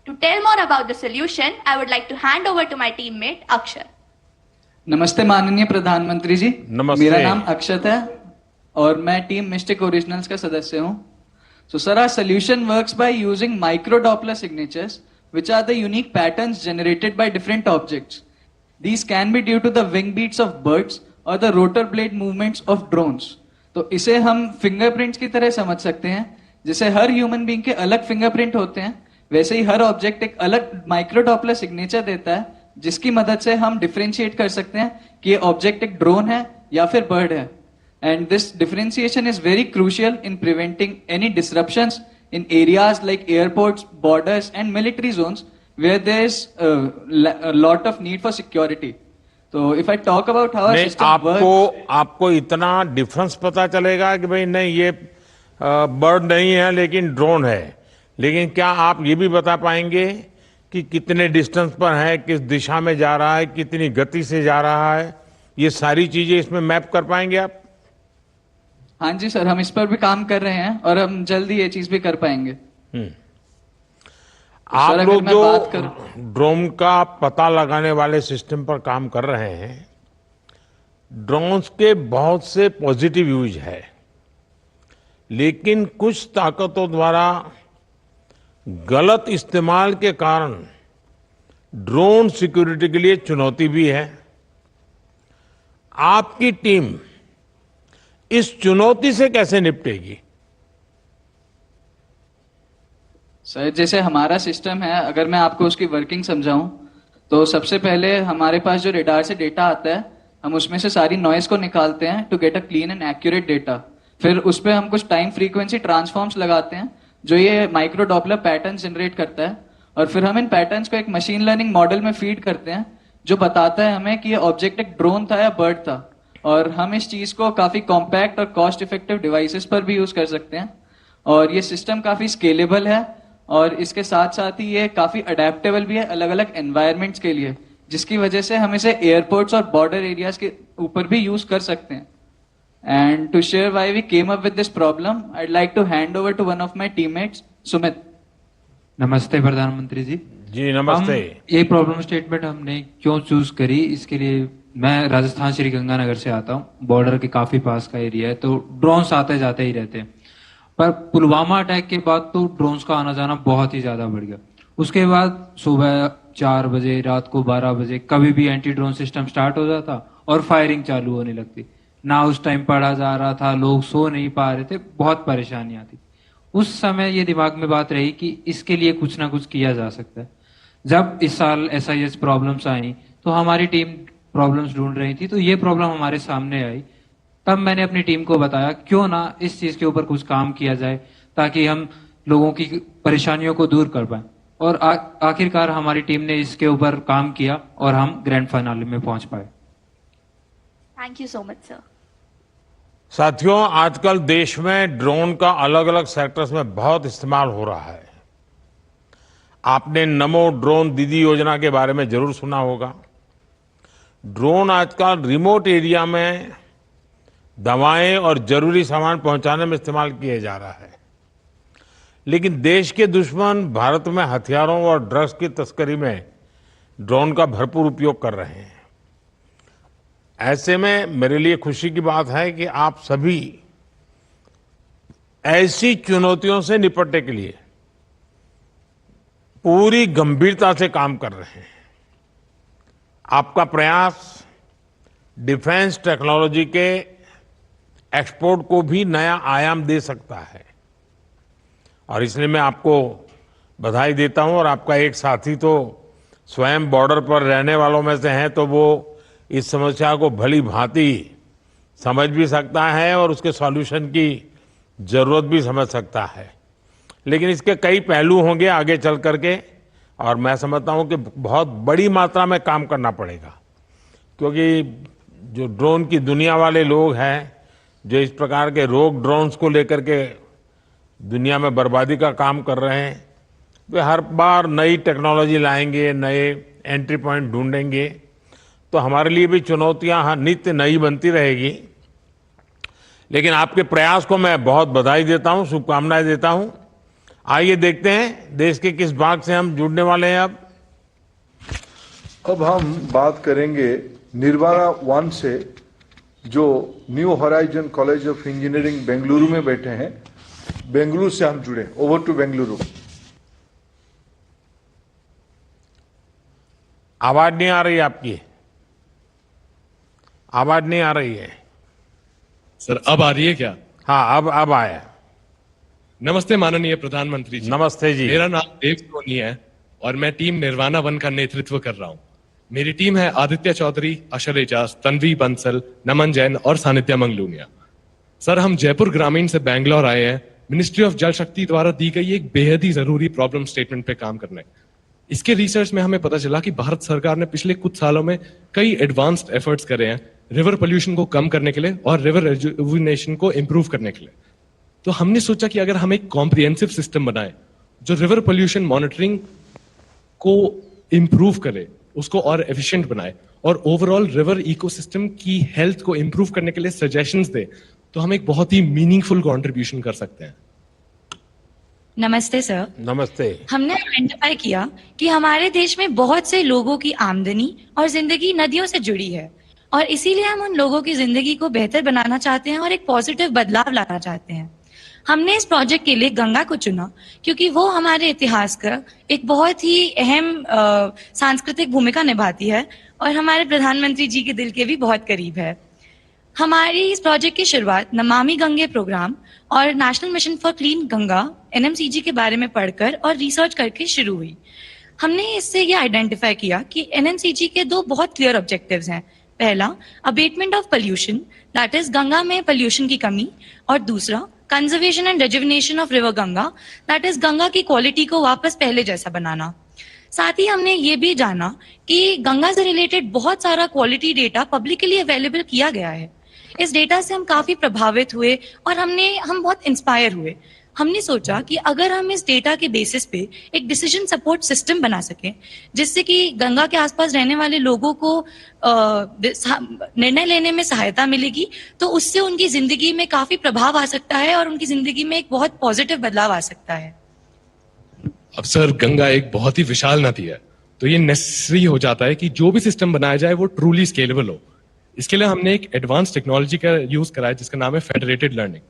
To tell more about the solution, I would like to hand over to my teammate Akshat. नमस्ते माननीय प्रधानमंत्री जी. नमस्ते. मेरा नाम अक्षत है और मैं टीम मिस्टिक ओरिजिनल्स का सदस्य हूं. So sir, our solution works by using microdoppler signatures, which are the unique patterns generated by different objects. These can be due to the wing beats of birds or the rotor blade movements of drones. तो इसे हम fingerprints की तरह समझ सकते हैं. जैसे हर human being के अलग फिंगरप्रिंट होते हैं, वैसे ही हर ऑब्जेक्ट एक अलग माइक्रो डॉपलर सिग्नेचर देता है, जिसकी मदद से हम डिफरेंशिएट कर सकते हैं कि ये ऑब्जेक्ट एक ड्रोन है या फिर बर्ड है. And this differentiation is very crucial in preventing any disruptions in areas like airports, borders and military zones where there is a lot of need for security. So if I talk about how our system works, आपको इतना difference पता चलेगा कि भाई नहीं ये bird नहीं है लेकिन ड्रोन है, लेकिन क्या आप ये भी बता पाएंगे कि कितने डिस्टेंस पर है, किस दिशा में जा रहा है, कितनी गति से जा रहा है, ये सारी चीजें इसमें मैप कर पाएंगे आप? हाँ जी सर, हम इस पर भी काम कर रहे हैं और हम जल्दी ये चीज भी कर पाएंगे. आप लोग जो ड्रोन का पता लगाने वाले सिस्टम पर काम कर रहे हैं, ड्रोन्स के बहुत से पॉजिटिव यूज है, लेकिन कुछ ताकतों द्वारा गलत इस्तेमाल के कारण ड्रोन सिक्योरिटी के लिए चुनौती भी है. आपकी टीम इस चुनौती से कैसे निपटेगी? सर, जैसे हमारा सिस्टम है, अगर मैं आपको उसकी वर्किंग समझाऊं तो सबसे पहले हमारे पास जो रेडार से डेटा आता है, हम उसमें से सारी नॉइज को निकालते हैं to get a clean and accurate data. फिर उस पर हम कुछ टाइम फ्रीक्वेंसी ट्रांसफॉर्म्स लगाते हैं जो ये माइक्रो डॉपलर पैटर्न जनरेट करता है, और फिर हम इन पैटर्न्स को एक मशीन लर्निंग मॉडल में फीड करते हैं जो बताता है हमें कि ये ऑब्जेक्ट एक ड्रोन था या बर्ड था. और हम इस चीज को काफी कॉम्पैक्ट और कॉस्ट इफेक्टिव डिवाइसेस पर भी यूज कर सकते हैं. और ये सिस्टम काफी स्केलेबल है और इसके साथ साथ ही ये काफी अडेप्टेबल भी है अलग अलग एनवायरमेंट्स के लिए, जिसकी वजह से हम इसे एयरपोर्ट्स और बॉर्डर एरियाज के ऊपर भी यूज कर सकते हैं. And to share why we came up with this problem, I like to hand over to one of my teammates, Sumit. नमस्ते प्रधानमंत्री जी. जी नमस्ते. ये प्रॉब्लम स्टेटमेंट हमने क्यों चूज करी, इसके लिए मैं राजस्थान श्री गंगानगर से आता हूँ. बॉर्डर के काफी पास का एरिया है, तो ड्रोन्स आते जाते ही रहते हैं. पर पुलवामा अटैक के बाद तो ड्रोन्स का आना जाना बहुत ही ज्यादा बढ़ गया. उसके बाद सुबह 4 बजे, रात को 12 बजे कभी भी एंटी ड्रोन सिस्टम स्टार्ट हो जाता और फायरिंग चालू होने लगती. ना उस टाइम पढ़ा जा रहा था, लोग सो नहीं पा रहे थे, बहुत परेशानियां थी. उस समय ये दिमाग में बात रही कि इसके लिए कुछ ना कुछ किया जा सकता है. जब इस साल SIS प्रॉब्लम्स आई तो हमारी टीम प्रॉब्लम्स ढूंढ रही थी, तो ये प्रॉब्लम हमारे सामने आई. तब मैंने अपनी टीम को बताया क्यों ना इस चीज के ऊपर कुछ काम किया जाए ताकि हम लोगों की परेशानियों को दूर कर पाए. और आखिरकार हमारी टीम ने इसके ऊपर काम किया और हम ग्रैंड फाइनल में पहुंच पाए. Thank you so much sir. साथियों, आजकल देश में ड्रोन का अलग अलग सेक्टर्स में बहुत इस्तेमाल हो रहा है. आपने नमो ड्रोन दीदी योजना के बारे में जरूर सुना होगा. ड्रोन आजकल रिमोट एरिया में दवाएं और जरूरी सामान पहुंचाने में इस्तेमाल किया जा रहा है, लेकिन देश के दुश्मन भारत में हथियारों और ड्रग्स की तस्करी में ड्रोन का भरपूर उपयोग कर रहे हैं. ऐसे में मेरे लिए खुशी की बात है कि आप सभी ऐसी चुनौतियों से निपटने के लिए पूरी गंभीरता से काम कर रहे हैं. आपका प्रयास डिफेंस टेक्नोलॉजी के एक्सपोर्ट को भी नया आयाम दे सकता है, और इसलिए मैं आपको बधाई देता हूं. और आपका एक साथी तो स्वयं बॉर्डर पर रहने वालों में से हैं, तो वो इस समस्या को भली भांति समझ भी सकता है और उसके सॉल्यूशन की जरूरत भी समझ सकता है. लेकिन इसके कई पहलू होंगे आगे चल करके, और मैं समझता हूं कि बहुत बड़ी मात्रा में काम करना पड़ेगा, क्योंकि जो ड्रोन की दुनिया वाले लोग हैं, जो इस प्रकार के रोग ड्रोन्स को लेकर के दुनिया में बर्बादी का काम कर रहे हैं, वे हर बार नई टेक्नोलॉजी लाएंगे, नए एंट्री पॉइंट ढूंढेंगे. तो हमारे लिए भी चुनौतियां नित्य नई बनती रहेगी. लेकिन आपके प्रयास को मैं बहुत बधाई देता हूं, शुभकामनाएं देता हूं. आइए देखते हैं देश के किस भाग से हम जुड़ने वाले हैं. अब हम बात करेंगे निर्वाणा 1 से, जो new horizon college of engineering Bengaluru में बैठे हैं. बेंगलुरु से हम जुड़े. Over to Bengaluru. आवाज नहीं आ रही आपकी. आवाज नहीं आ रही है सर. अब आ रही है क्या? हाँ, अब आया. नमस्ते माननीय प्रधानमंत्री जी। नमस्ते जी। मेरा नाम देव सोनी है और मैं टीम निर्वाणा वन का नेतृत्व कर रहा हूँ। मेरी टीम है आदित्य चौधरी, अशर एजाज, तन्वी बंसल, नमन जैन और सानिध्या मंगलूनिया। सर, हम जयपुर ग्रामीण से बैंगलोर आए हैं मिनिस्ट्री ऑफ जल शक्ति द्वारा दी गई एक बेहद ही जरूरी प्रॉब्लम स्टेटमेंट पे काम करने। इसके रिसर्च में हमें पता चला कि भारत सरकार ने पिछले कुछ सालों में कई एडवांस्ड एफर्ट्स करे हैं रिवर पोल्यूशन को कम करने के लिए और रिवर रिजुविनेशन को इंप्रूव करने के लिए। तो हमने सोचा कि अगर हम एक कॉम्प्रिहेंसिव सिस्टम बनाए जो रिवर पोल्यूशन मॉनिटरिंग को इंप्रूव करे, उसको और एफिशिएंट बनाए और ओवरऑल रिवर इकोसिस्टम की हेल्थ को इंप्रूव करने के लिए सजेशंस दे, तो हम एक बहुत ही मीनिंगफुल कंट्रीब्यूशन कर सकते हैं। नमस्ते सर। नमस्ते। हमने आइडेंटिफाई किया कि हमारे देश में बहुत से लोगों की आमदनी और जिंदगी नदियों से जुड़ी है और इसीलिए हम उन लोगों की जिंदगी को बेहतर बनाना चाहते हैं और एक पॉजिटिव बदलाव लाना चाहते हैं। हमने इस प्रोजेक्ट के लिए गंगा को चुना क्योंकि वो हमारे इतिहास का एक बहुत ही अहम सांस्कृतिक भूमिका निभाती है और हमारे प्रधानमंत्री जी के दिल के भी बहुत करीब है। हमारी इस प्रोजेक्ट की शुरुआत नमामि गंगे प्रोग्राम और national mission for clean Ganga NMCG के बारे में पढ़कर और रिसर्च करके शुरू हुई। हमने इससे ये आइडेंटिफाई किया कि NMCG के दो बहुत क्लियर ऑब्जेक्टिव्स हैं। पहला, abatement of pollution, that is Ganga में पोल्यूशन की कमी, और दूसरा, conservation and rejuvenation of river Ganga, that is Ganga की क्वालिटी को वापस पहले जैसा बनाना। साथ ही हमने ये भी जाना कि गंगा से रिलेटेड बहुत सारा क्वालिटी डेटा पब्लिकली अवेलेबल किया गया है। इस डेटा से हम काफी प्रभावित हुए और हम बहुत इंस्पायर हुए। हमने सोचा कि अगर हम इस डेटा के बेसिस पे एक डिसीजन सपोर्ट सिस्टम बना सकें जिससे कि गंगा के आसपास रहने वाले लोगों को निर्णय लेने में सहायता मिलेगी, तो उससे उनकी जिंदगी में काफी प्रभाव आ सकता है और उनकी जिंदगी में एक बहुत पॉजिटिव बदलाव आ सकता है। अब सर, गंगा एक बहुत ही विशाल नदी है, तो ये नेसेसरी हो जाता है कि जो भी सिस्टम बनाया जाए वो ट्रूली स्केलेबल हो। इसके लिए हमने एक एडवांस टेक्नोलॉजी का यूज करा है जिसका नाम है फेडरेटेड लर्निंग।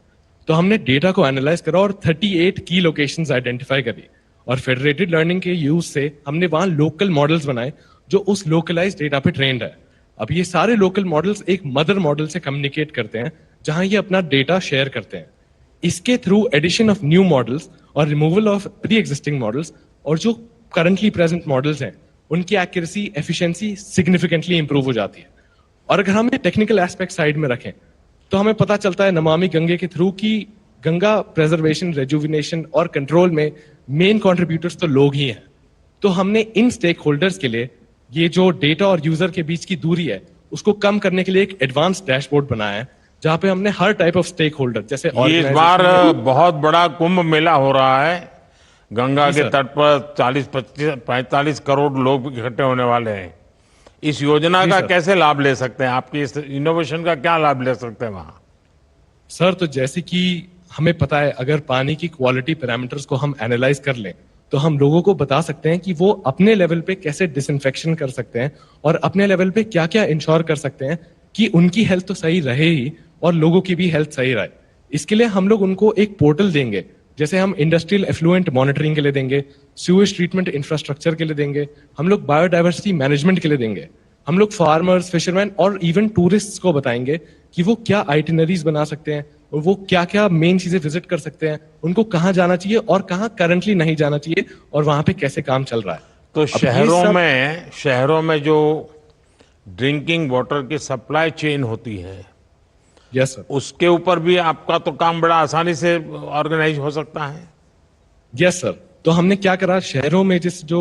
तो हमने डेटा को एनालाइज करा और 38 की लोकेशंस आइडेंटिफाई करी और फेडरेटेड लर्निंग के यूज से हमने वहां लोकल मॉडल्स बनाए जो उस लोकलाइज्ड डेटा पे ट्रेंड है। अब ये सारे लोकल मॉडल्स एक मदर मॉडल से कम्युनिकेट करते हैं जहां ये अपना डेटा शेयर करते हैं। इसके through addition of new models और removal of pre existing models और जो करंटली प्रेजेंट मॉडल्स हैं उनकी एक्यूरेसी, एफिशिएंसी सिग्निफिकेंटली इंप्रूव हो जाती है। और अगर हम टेक्निकल एस्पेक्ट साइड में रखें तो हमें पता चलता है नमामि गंगे के थ्रू कि गंगा प्रेजर्वेशन, रेजुविनेशन और कंट्रोल में मेन कंट्रीब्यूटर्स तो लोग ही हैं। तो हमने इन स्टेक होल्डर्स के लिए ये जो डेटा और यूजर के बीच की दूरी है उसको कम करने के लिए एक एडवांस डैशबोर्ड बनाया है जहां पे हमने हर टाइप ऑफ स्टेक होल्डर जैसे इस बार बहुत बड़ा कुंभ मेला हो रहा है गंगा के तट पर 40-45 करोड़ लोग इकट्ठे होने वाले हैं। इस योजना का कैसे लाभ ले सकते हैं? आपकी इस इनोवेशन का क्या लाभ ले सकते हैं वहां? सर, तो जैसे कि हमें पता है अगर पानी की क्वालिटी पैरामीटर्स को हम एनालाइज कर लें तो हम लोगों को बता सकते हैं कि वो अपने लेवल पे कैसे डिसइंफेक्शन कर सकते हैं और अपने लेवल पे क्या क्या इंश्योर कर सकते हैं कि उनकी हेल्थ तो सही रहे ही और लोगों की भी हेल्थ सही रहे। इसके लिए हम लोग उनको एक पोर्टल देंगे, जैसे हम इंडस्ट्रियल एफ्लुएंट मॉनिटरिंग के लिए देंगे, सीवेज ट्रीटमेंट इंफ्रास्ट्रक्चर के लिए देंगे, हम लोग बायोडाइवर्सिटी मैनेजमेंट के लिए देंगे, हम लोग फार्मर्स, फिशरमैन और इवन टूरिस्ट्स को बताएंगे कि वो क्या आइटिनरीज बना सकते हैं और वो क्या क्या मेन चीजें विजिट कर सकते हैं, उनको कहाँ जाना चाहिए और कहाँ करंटली नहीं जाना चाहिए और वहां पे कैसे काम चल रहा है। तो शहरों में जो ड्रिंकिंग वाटर की सप्लाई चेन होती है, यस सर, उसके ऊपर भी आपका तो काम बड़ा आसानी से ऑर्गेनाइज हो सकता है। यस सर, तो हमने क्या करा, शहरों में जो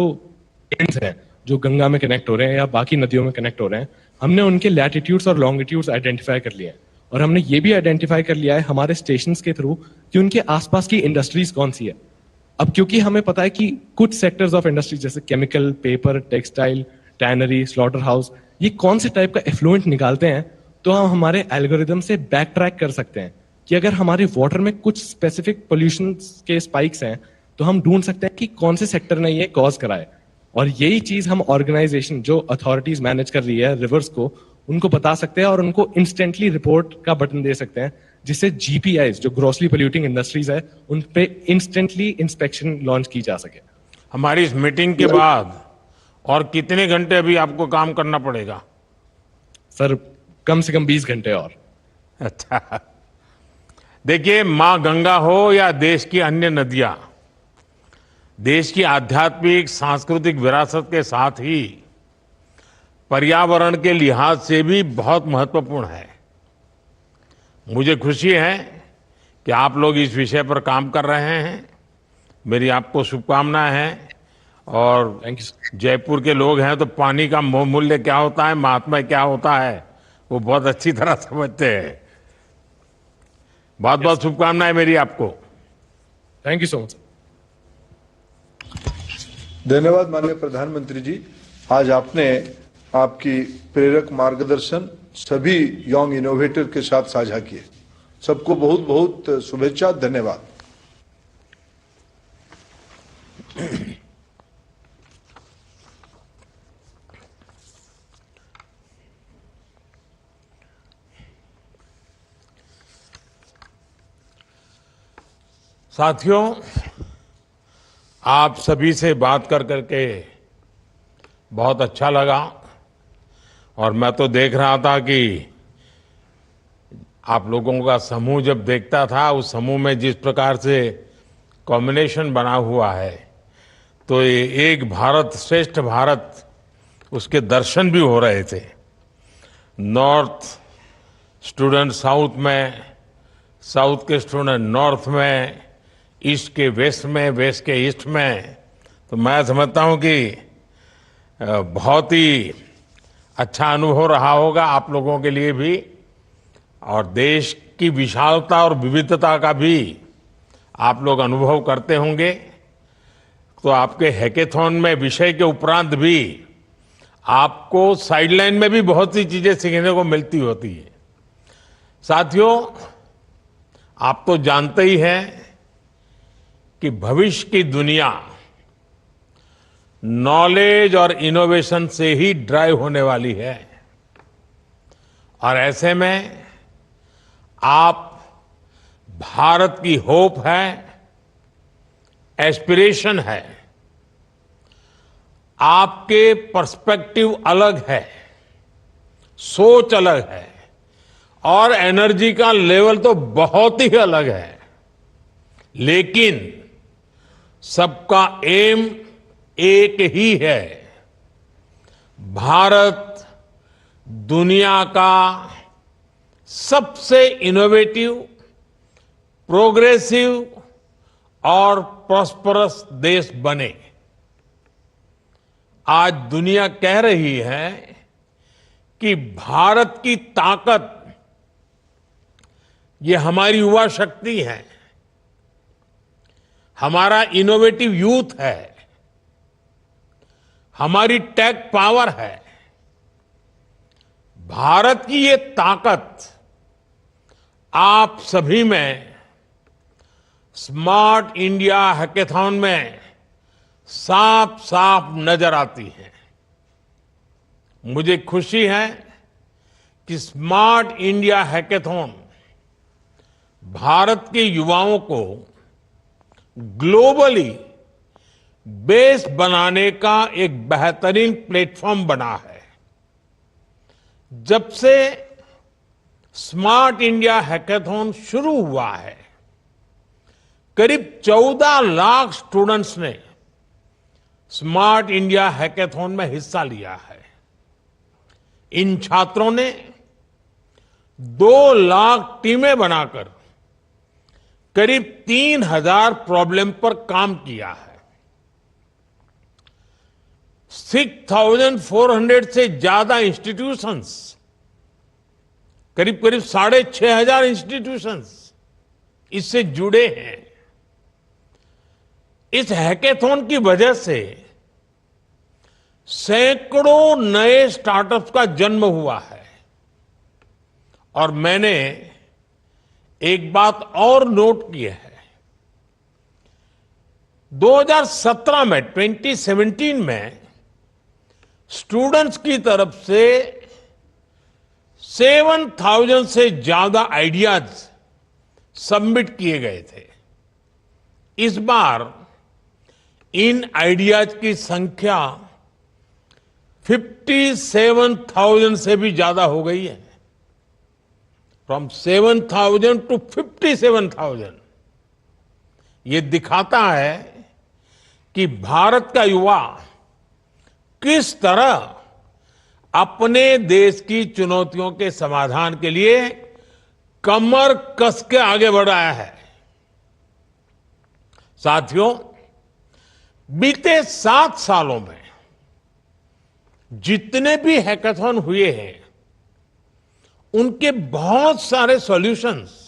एंड्स हैं जो गंगा में कनेक्ट हो रहे हैं या बाकी नदियों में कनेक्ट हो रहे हैं, हमने उनके लैटिट्यूड्स और लॉन्गिट्यूड्स आइडेंटिफाई कर लिए हैं और हमने ये भी आइडेंटिफाई कर लिया है हमारे स्टेशंस के थ्रू कि उनके आसपास की इंडस्ट्रीज कौन सी है। अब क्योंकि हमें पता है कि कुछ सेक्टर्स ऑफ इंडस्ट्री जैसे chemical, paper, textile, tannery, slaughter house, ये कौन से टाइप का एफ्लुएंट निकालते हैं, तो हम हमारे एल्गोरिदम से बैक ट्रैक कर सकते हैं कि अगर हमारे वाटर में कुछ स्पेसिफिक पोल्यूशन के स्पाइक्स हैं तो हम ढूंढ सकते हैं कि कौन से सेक्टर ने ये कॉज कराए। और यही चीज हम ऑर्गेनाइजेशन जो अथॉरिटीज मैनेज कर रही है रिवर्स को, उनको बता सकते हैं और उनको इंस्टेंटली रिपोर्ट का बटन दे सकते हैं, जिससे GPIs जो ग्रोसली पोल्यूटिंग इंडस्ट्रीज है उन पे इंस्टेंटली इंस्पेक्शन लॉन्च की जा सके। हमारी इस मीटिंग के बाद और कितने घंटे अभी आपको काम करना पड़ेगा? सर, कम से कम 20 घंटे और। अच्छा, देखिए, मां गंगा हो या देश की अन्य नदियां, देश की आध्यात्मिक सांस्कृतिक विरासत के साथ ही पर्यावरण के लिहाज से भी बहुत महत्वपूर्ण है। मुझे खुशी है कि आप लोग इस विषय पर काम कर रहे हैं। मेरी आपको शुभकामनाएं हैं। और जयपुर के लोग हैं तो पानी का मूल्य क्या होता है, महात्मा क्या होता है, वो बहुत अच्छी तरह समझते हैं। बहुत बहुत शुभकामनाएं मेरी आपको। Thank you so much. धन्यवाद माननीय प्रधानमंत्री जी। आज आपने आपकी प्रेरक मार्गदर्शन सभी यंग इनोवेटर के साथ साझा किए। सबको बहुत बहुत शुभेच्छा, धन्यवाद। साथियों, आप सभी से बात कर करके बहुत अच्छा लगा। और मैं तो देख रहा था कि आप लोगों का समूह जब देखता था, उस समूह में जिस प्रकार से कॉम्बिनेशन बना हुआ है, तो ये एक भारत श्रेष्ठ भारत, उसके दर्शन भी हो रहे थे। नॉर्थ स्टूडेंट साउथ में, साउथ के स्टूडेंट नॉर्थ में, ईस्ट के वेस्ट में, वेस्ट के ईस्ट में। तो मैं समझता हूं कि बहुत ही अच्छा अनुभव रहा होगा आप लोगों के लिए भी, और देश की विशालता और विविधता का भी आप लोग अनुभव करते होंगे। तो आपके हैकेथॉन में विषय के उपरांत भी आपको साइडलाइन में भी बहुत सी चीजें सीखने को मिलती होती है। साथियों, आप तो जानते ही हैं कि भविष्य की दुनिया नॉलेज और इनोवेशन से ही ड्राइव होने वाली है। और ऐसे में आप भारत की होप है, एस्पिरेशन है, आपके पर्सपेक्टिव अलग है, सोच अलग है, और एनर्जी का लेवल तो बहुत ही अलग है। लेकिन सबका एम एक ही है। भारत दुनिया का सबसे इनोवेटिव, प्रोग्रेसिव और प्रॉस्परस देश बने। आज दुनिया कह रही है कि भारत की ताकत ये हमारी युवा शक्ति है, हमारा इनोवेटिव यूथ है, हमारी टेक पावर है। भारत की ये ताकत आप सभी में स्मार्ट इंडिया हैकेथॉन में साफ साफ नजर आती है। मुझे खुशी है कि स्मार्ट इंडिया हैकेथॉन भारत के युवाओं को ग्लोबली बेस बनाने का एक बेहतरीन प्लेटफॉर्म बना है। जब से स्मार्ट इंडिया हैकेथॉन शुरू हुआ है, करीब 14 लाख स्टूडेंट्स ने स्मार्ट इंडिया हैकेथॉन में हिस्सा लिया है। इन छात्रों ने 2 लाख टीमें बनाकर करीब 3000 प्रॉब्लम पर काम किया है। 6400 से ज्यादा इंस्टीट्यूशंस, करीब 6500 इंस्टीट्यूशंस इससे जुड़े हैं। इस हैकेथॉन की वजह से सैकड़ों नए स्टार्टअप्स का जन्म हुआ है। और मैंने एक बात और नोट की है, 2017 में 2017 में स्टूडेंट्स की तरफ से 7000 से ज्यादा आइडियाज सबमिट किए गए थे। इस बार इन आइडियाज की संख्या 57,000 से भी ज्यादा हो गई है। From 7,000 to 57,000। ये दिखाता है कि भारत का युवा किस तरह अपने देश की चुनौतियों के समाधान के लिए कमर कस के आगे बढ़ रहा है। साथियों, बीते 7 सालों में जितने भी हैकाथॉन हुए हैं, उनके बहुत सारे सॉल्यूशंस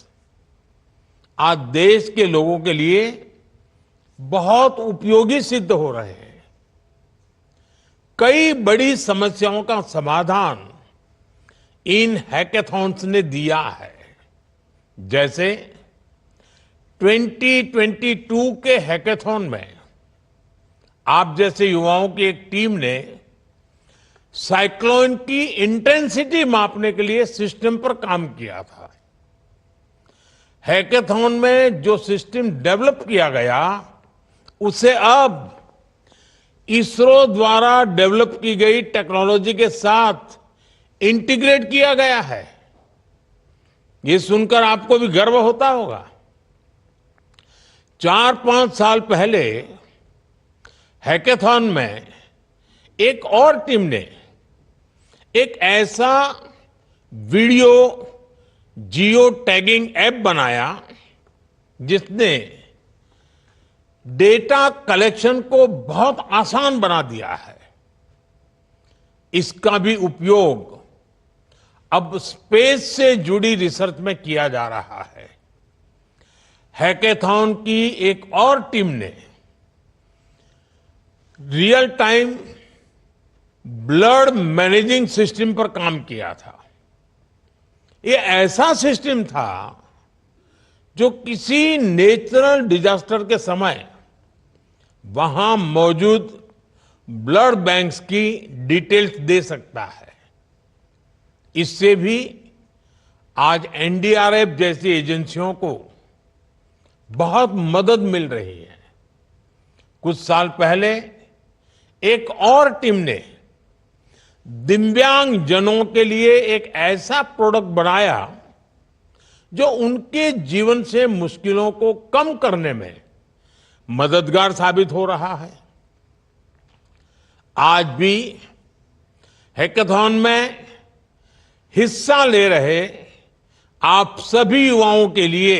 आज देश के लोगों के लिए बहुत उपयोगी सिद्ध हो रहे हैं। कई बड़ी समस्याओं का समाधान इन हैकाथॉन्स ने दिया है। जैसे 2022 के हैकाथॉन में आप जैसे युवाओं की एक टीम ने साइक्लोन की इंटेंसिटी मापने के लिए सिस्टम पर काम किया था। हैकाथॉन में जो सिस्टम डेवलप किया गया, उसे अब इसरो द्वारा डेवलप की गई टेक्नोलॉजी के साथ इंटीग्रेट किया गया है। ये सुनकर आपको भी गर्व होता होगा। 4-5 साल पहले हैकाथॉन में एक और टीम ने एक ऐसा वीडियो जियो टैगिंग ऐप बनाया जिसने डेटा कलेक्शन को बहुत आसान बना दिया है। इसका भी उपयोग अब स्पेस से जुड़ी रिसर्च में किया जा रहा है। हैकाथॉन की एक और टीम ने real time blood managing system पर काम किया था। ये ऐसा सिस्टम था जो किसी नेचुरल डिजास्टर के समय वहां मौजूद ब्लड बैंक्स की डिटेल्स दे सकता है। इससे भी आज एनडीआरएफ जैसी एजेंसियों को बहुत मदद मिल रही है। कुछ साल पहले एक और टीम ने दिव्यांग जनों के लिए एक ऐसा प्रोडक्ट बनाया जो उनके जीवन से मुश्किलों को कम करने में मददगार साबित हो रहा है। आज भी हैकाथॉन में हिस्सा ले रहे आप सभी युवाओं के लिए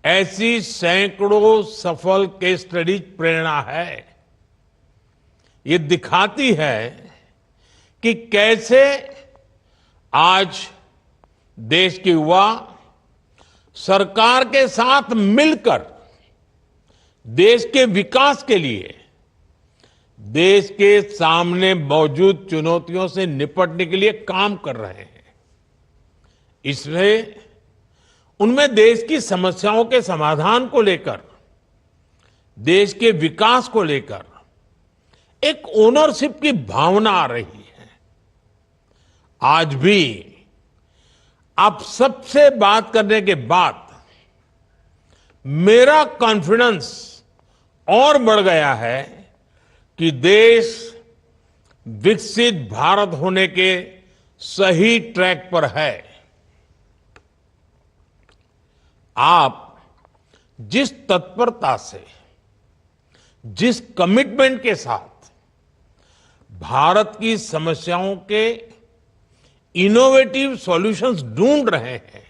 ऐसी सैकड़ों सफल केस स्टडीज प्रेरणा है। ये दिखाती है कि कैसे आज देश के युवा सरकार के साथ मिलकर देश के विकास के लिए देश के सामने मौजूद चुनौतियों से निपटने के लिए काम कर रहे हैं। इसमें उनमें देश की समस्याओं के समाधान को लेकर, देश के विकास को लेकर एक ओनरशिप की भावना आ रही है। आज भी आप सबसे बात करने के बाद मेरा कॉन्फिडेंस और बढ़ गया है कि देश विकसित भारत होने के सही ट्रैक पर है। आप जिस तत्परता से, जिस कमिटमेंट के साथ भारत की समस्याओं के इनोवेटिव सॉल्यूशंस ढूंढ रहे हैं,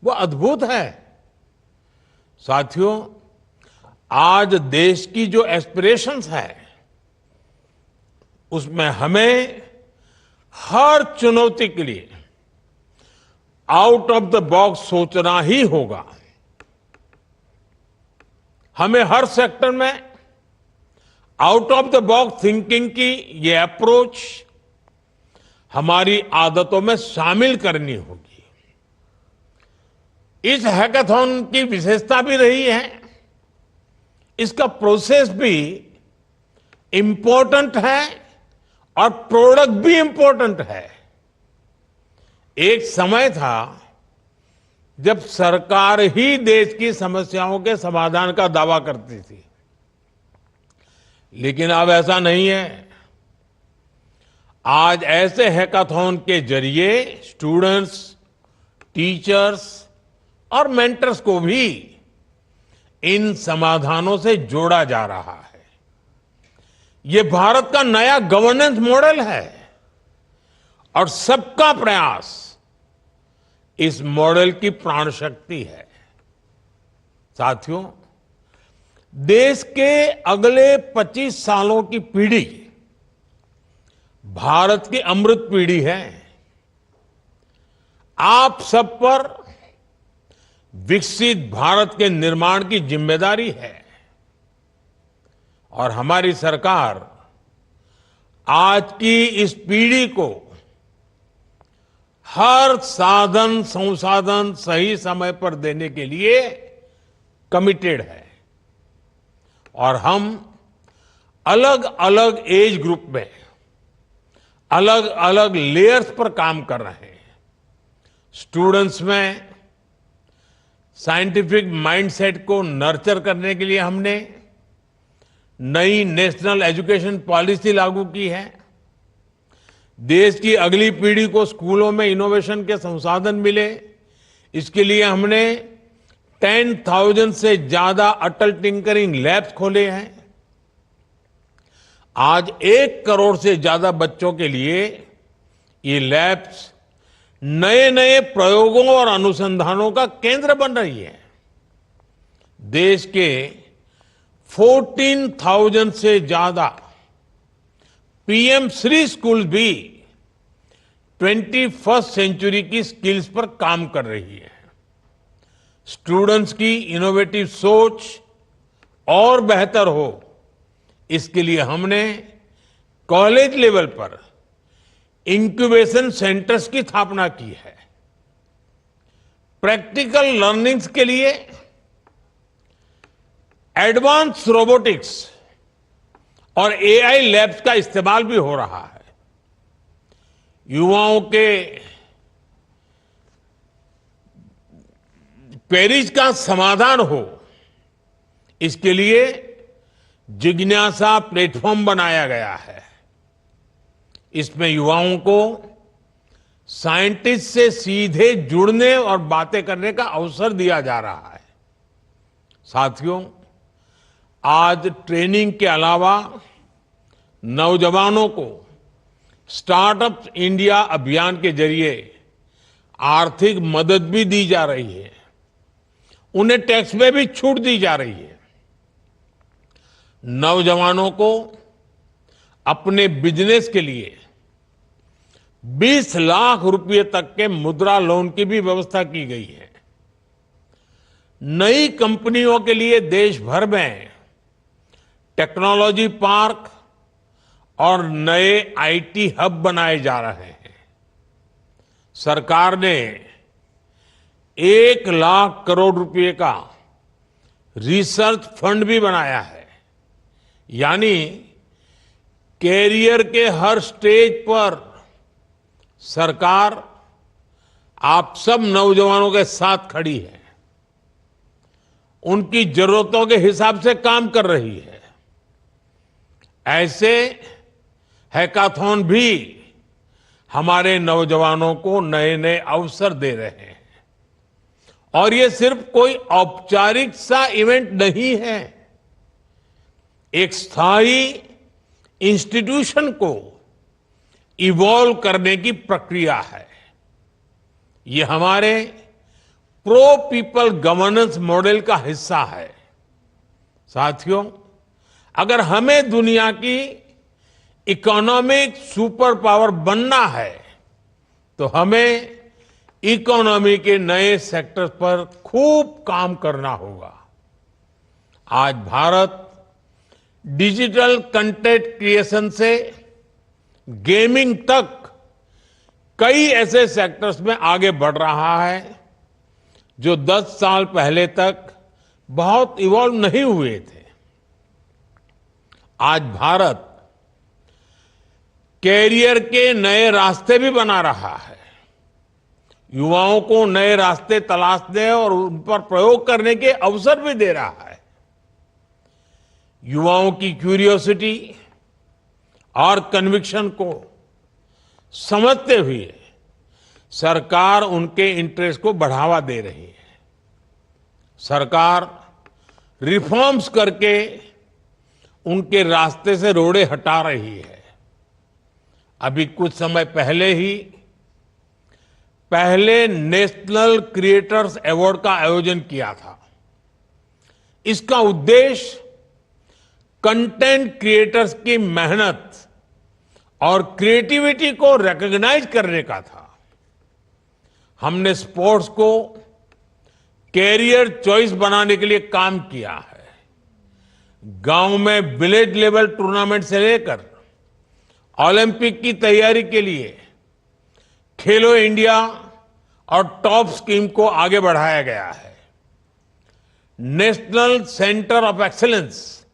वो अद्भुत है। साथियों, आज देश की जो एस्पिरेशंस है, उसमें हमें हर चुनौती के लिए आउट ऑफ द बॉक्स सोचना ही होगा। हमें हर सेक्टर में out of the box thinking की ये अप्रोच हमारी आदतों में शामिल करनी होगी। इस हैकाथॉन की विशेषता भी रही है, इसका प्रोसेस भी इंपॉर्टेंट है और प्रोडक्ट भी इंपॉर्टेंट है। एक समय था जब सरकार ही देश की समस्याओं के समाधान का दावा करती थी, लेकिन अब ऐसा नहीं है। आज ऐसे हैकाथॉन के जरिए स्टूडेंट्स, टीचर्स और मेंटर्स को भी इन समाधानों से जोड़ा जा रहा है। ये भारत का नया गवर्नेंस मॉडल है और सबका प्रयास इस मॉडल की प्राण शक्ति है। साथियों, देश के अगले 25 सालों की पीढ़ी भारत की अमृत पीढ़ी है। आप सब पर विकसित भारत के निर्माण की जिम्मेदारी है और हमारी सरकार आज की इस पीढ़ी को हर साधन संसाधन सही समय पर देने के लिए कमिटेड है और हम अलग अलग एज ग्रुप में अलग अलग लेयर्स पर काम कर रहे हैं। स्टूडेंट्स में साइंटिफिक माइंडसेट को नर्चर करने के लिए हमने नई नेशनल एजुकेशन पॉलिसी लागू की है। देश की अगली पीढ़ी को स्कूलों में इनोवेशन के संसाधन मिले, इसके लिए हमने 10,000 से ज्यादा अटल टिंकरिंग लैब्स खोले हैं। आज 1 करोड़ से ज्यादा बच्चों के लिए ये लैब्स नए नए प्रयोगों और अनुसंधानों का केंद्र बन रही है। देश के 14,000 से ज्यादा पीएम श्री स्कूल भी 21st सेंचुरी की स्किल्स पर काम कर रही है। स्टूडेंट्स की इनोवेटिव सोच और बेहतर हो, इसके लिए हमने कॉलेज लेवल पर इंक्यूबेशन सेंटर्स की स्थापना की है। प्रैक्टिकल लर्निंग्स के लिए एडवांस रोबोटिक्स और एआई लैब्स का इस्तेमाल भी हो रहा है। युवाओं के क्वेरीज का समाधान हो, इसके लिए जिज्ञासा प्लेटफॉर्म बनाया गया है। इसमें युवाओं को साइंटिस्ट से सीधे जुड़ने और बातें करने का अवसर दिया जा रहा है। साथियों, आज ट्रेनिंग के अलावा नौजवानों को स्टार्टअप इंडिया अभियान के जरिए आर्थिक मदद भी दी जा रही है। उन्हें टैक्स में भी छूट दी जा रही है। नौजवानों को अपने बिजनेस के लिए 20 लाख रुपए तक के मुद्रा लोन की भी व्यवस्था की गई है। नई कंपनियों के लिए देश भर में टेक्नोलॉजी पार्क और नए आईटी हब बनाए जा रहे हैं। सरकार ने 1 लाख करोड़ रुपए का रिसर्च फंड भी बनाया है। यानी कैरियर के हर स्टेज पर सरकार आप सब नौजवानों के साथ खड़ी है, उनकी जरूरतों के हिसाब से काम कर रही है। ऐसे हैकाथॉन भी हमारे नौजवानों को नए नए अवसर दे रहे हैं। और ये सिर्फ कोई औपचारिक सा इवेंट नहीं है, एक स्थायी इंस्टीट्यूशन को इवॉल्व करने की प्रक्रिया है। ये हमारे प्रो पीपल गवर्नेंस मॉडल का हिस्सा है। साथियों, अगर हमें दुनिया की इकोनॉमिक सुपर पावर बनना है तो हमें इकोनॉमी के नए सेक्टर पर खूब काम करना होगा। आज भारत डिजिटल कंटेंट क्रिएशन से गेमिंग तक कई ऐसे सेक्टर्स में आगे बढ़ रहा है जो 10 साल पहले तक बहुत इवॉल्व नहीं हुए थे। आज भारत कैरियर के नए रास्ते भी बना रहा है, युवाओं को नए रास्ते तलाशने और उन पर प्रयोग करने के अवसर भी दे रहा है। युवाओं की क्यूरियोसिटी और कन्विक्शन को समझते हुए सरकार उनके इंटरेस्ट को बढ़ावा दे रही है। सरकार रिफॉर्म्स करके उनके रास्ते से रोड़े हटा रही है। अभी कुछ समय पहले ही पहले नेशनल क्रिएटर्स अवार्ड का आयोजन किया था। इसका उद्देश्य कंटेंट क्रिएटर्स की मेहनत और क्रिएटिविटी को रिकॉग्नाइज करने का था। हमने स्पोर्ट्स को कैरियर चॉइस बनाने के लिए काम किया है। गांव में विलेज लेवल टूर्नामेंट से लेकर ओलंपिक की तैयारी के लिए खेलो इंडिया और टॉप स्कीम को आगे बढ़ाया गया है। National centre of excellence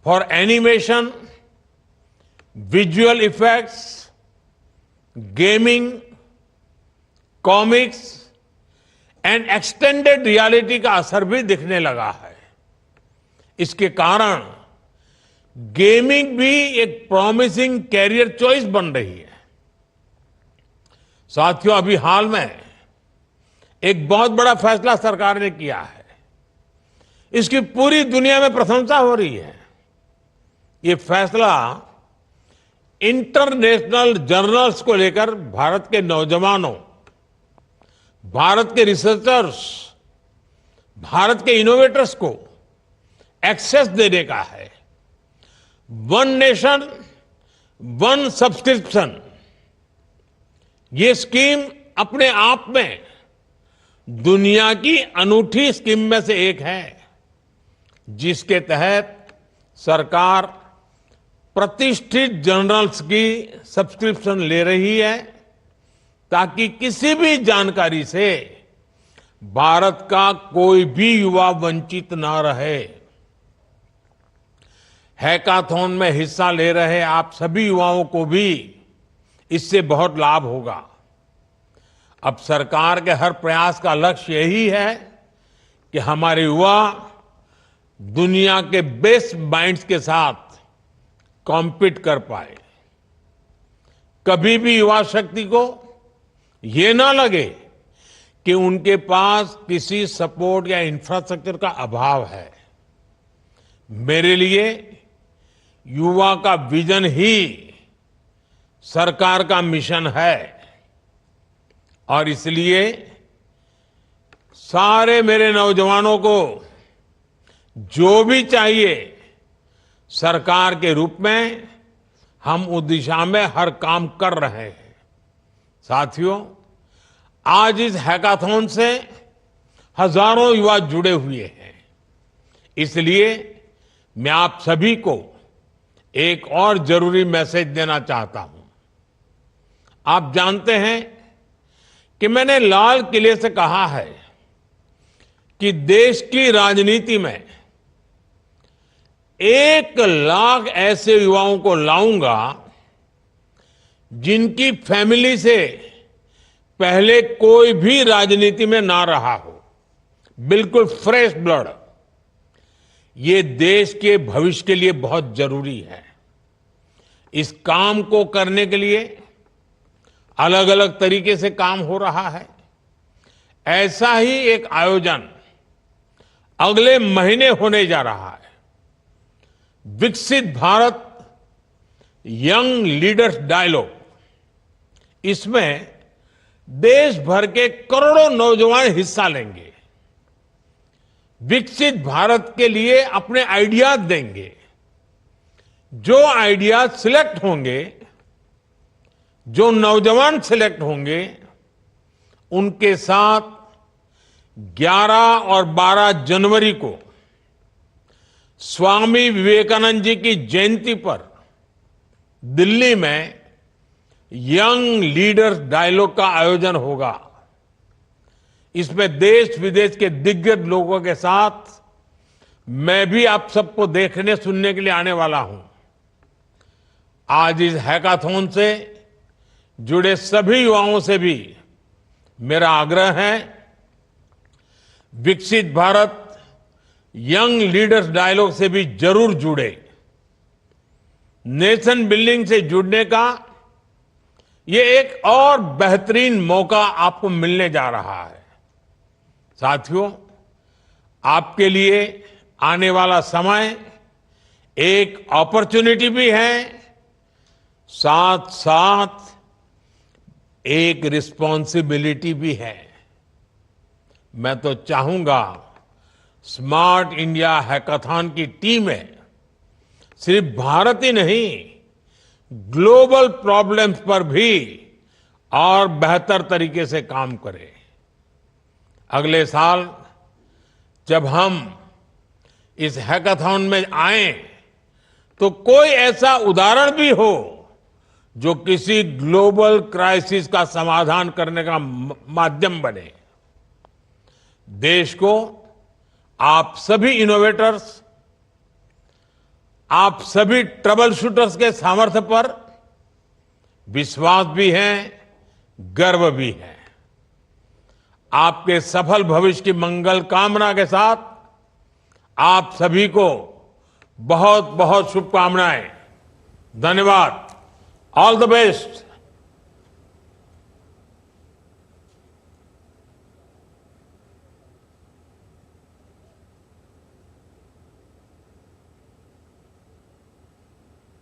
for animation, visual effects, gaming, comics and extended reality का असर भी दिखने लगा है। इसके कारण गेमिंग भी एक प्रॉमिसिंग कैरियर चॉइस बन रही है। साथियों, अभी हाल में एक बहुत बड़ा फैसला सरकार ने किया है। इसकी पूरी दुनिया में प्रशंसा हो रही है। ये फैसला इंटरनेशनल जर्नल्स को लेकर भारत के नौजवानों, भारत के रिसर्चर्स, भारत के इनोवेटर्स को एक्सेस देने का है। वन नेशन वन सब्सक्रिप्शन, ये स्कीम अपने आप में दुनिया की अनूठी स्कीम में से एक है, जिसके तहत सरकार प्रतिष्ठित जर्नल्स की सब्सक्रिप्शन ले रही है, ताकि किसी भी जानकारी से भारत का कोई भी युवा वंचित ना रहे। हैकाथॉन में हिस्सा ले रहे आप सभी युवाओं को भी इससे बहुत लाभ होगा। अब सरकार के हर प्रयास का लक्ष्य यही है कि हमारे युवा दुनिया के बेस्ट माइंड्स के साथ कॉम्पीट कर पाए। कभी भी युवा शक्ति को ये ना लगे कि उनके पास किसी सपोर्ट या इंफ्रास्ट्रक्चर का अभाव है। मेरे लिए युवा का विजन ही सरकार का मिशन है और इसलिए सारे मेरे नौजवानों को जो भी चाहिए, सरकार के रूप में हम उस दिशा में हर काम कर रहे हैं। साथियों, आज इस हैकाथॉन से हजारों युवा जुड़े हुए हैं। इसलिए मैं आप सभी को एक और जरूरी मैसेज देना चाहता हूं। आप जानते हैं कि मैंने लाल किले से कहा है कि देश की राजनीति में 1 लाख ऐसे युवाओं को लाऊंगा जिनकी फैमिली से पहले कोई भी राजनीति में ना रहा हो, बिल्कुल फ्रेश ब्लड। ये देश के भविष्य के लिए बहुत जरूरी है। इस काम को करने के लिए अलग अलग तरीके से काम हो रहा है। ऐसा ही एक आयोजन अगले महीने होने जा रहा है। विकसित भारत यंग लीडर्स डायलॉग। इसमें देश भर के करोड़ों नौजवान हिस्सा लेंगे। विकसित भारत के लिए अपने आइडियाज देंगे। जो आइडियाज सिलेक्ट होंगे, जो नौजवान सिलेक्ट होंगे, उनके साथ 11 और 12 जनवरी को स्वामी विवेकानंद जी की जयंती पर दिल्ली में यंग लीडर्स डायलॉग का आयोजन होगा। इसमें देश विदेश के दिग्गज लोगों के साथ मैं भी आप सबको देखने सुनने के लिए आने वाला हूं। आज इस हैकाथॉन से जुड़े सभी युवाओं से भी मेरा आग्रह है, विकसित भारत यंग लीडर्स डायलॉग से भी जरूर जुड़े। नेशन बिल्डिंग से जुड़ने का ये एक और बेहतरीन मौका आपको मिलने जा रहा है। साथियों, आपके लिए आने वाला समय एक अपॉर्चुनिटी भी है, साथ साथ एक रिस्पॉन्सिबिलिटी भी है। मैं तो चाहूंगा स्मार्ट इंडिया हैकाथॉन की टीमें सिर्फ भारत ही नहीं, ग्लोबल प्रॉब्लम्स पर भी और बेहतर तरीके से काम करें। अगले साल जब हम इस हैकाथॉन में आए तो कोई ऐसा उदाहरण भी हो जो किसी ग्लोबल क्राइसिस का समाधान करने का माध्यम बने। देश को आप सभी इनोवेटर्स, आप सभी ट्रबल शूटर्स के सामर्थ्य पर विश्वास भी है, गर्व भी है। आपके सफल भविष्य की मंगल कामना के साथ आप सभी को बहुत बहुत शुभकामनाएं। धन्यवाद। All the best.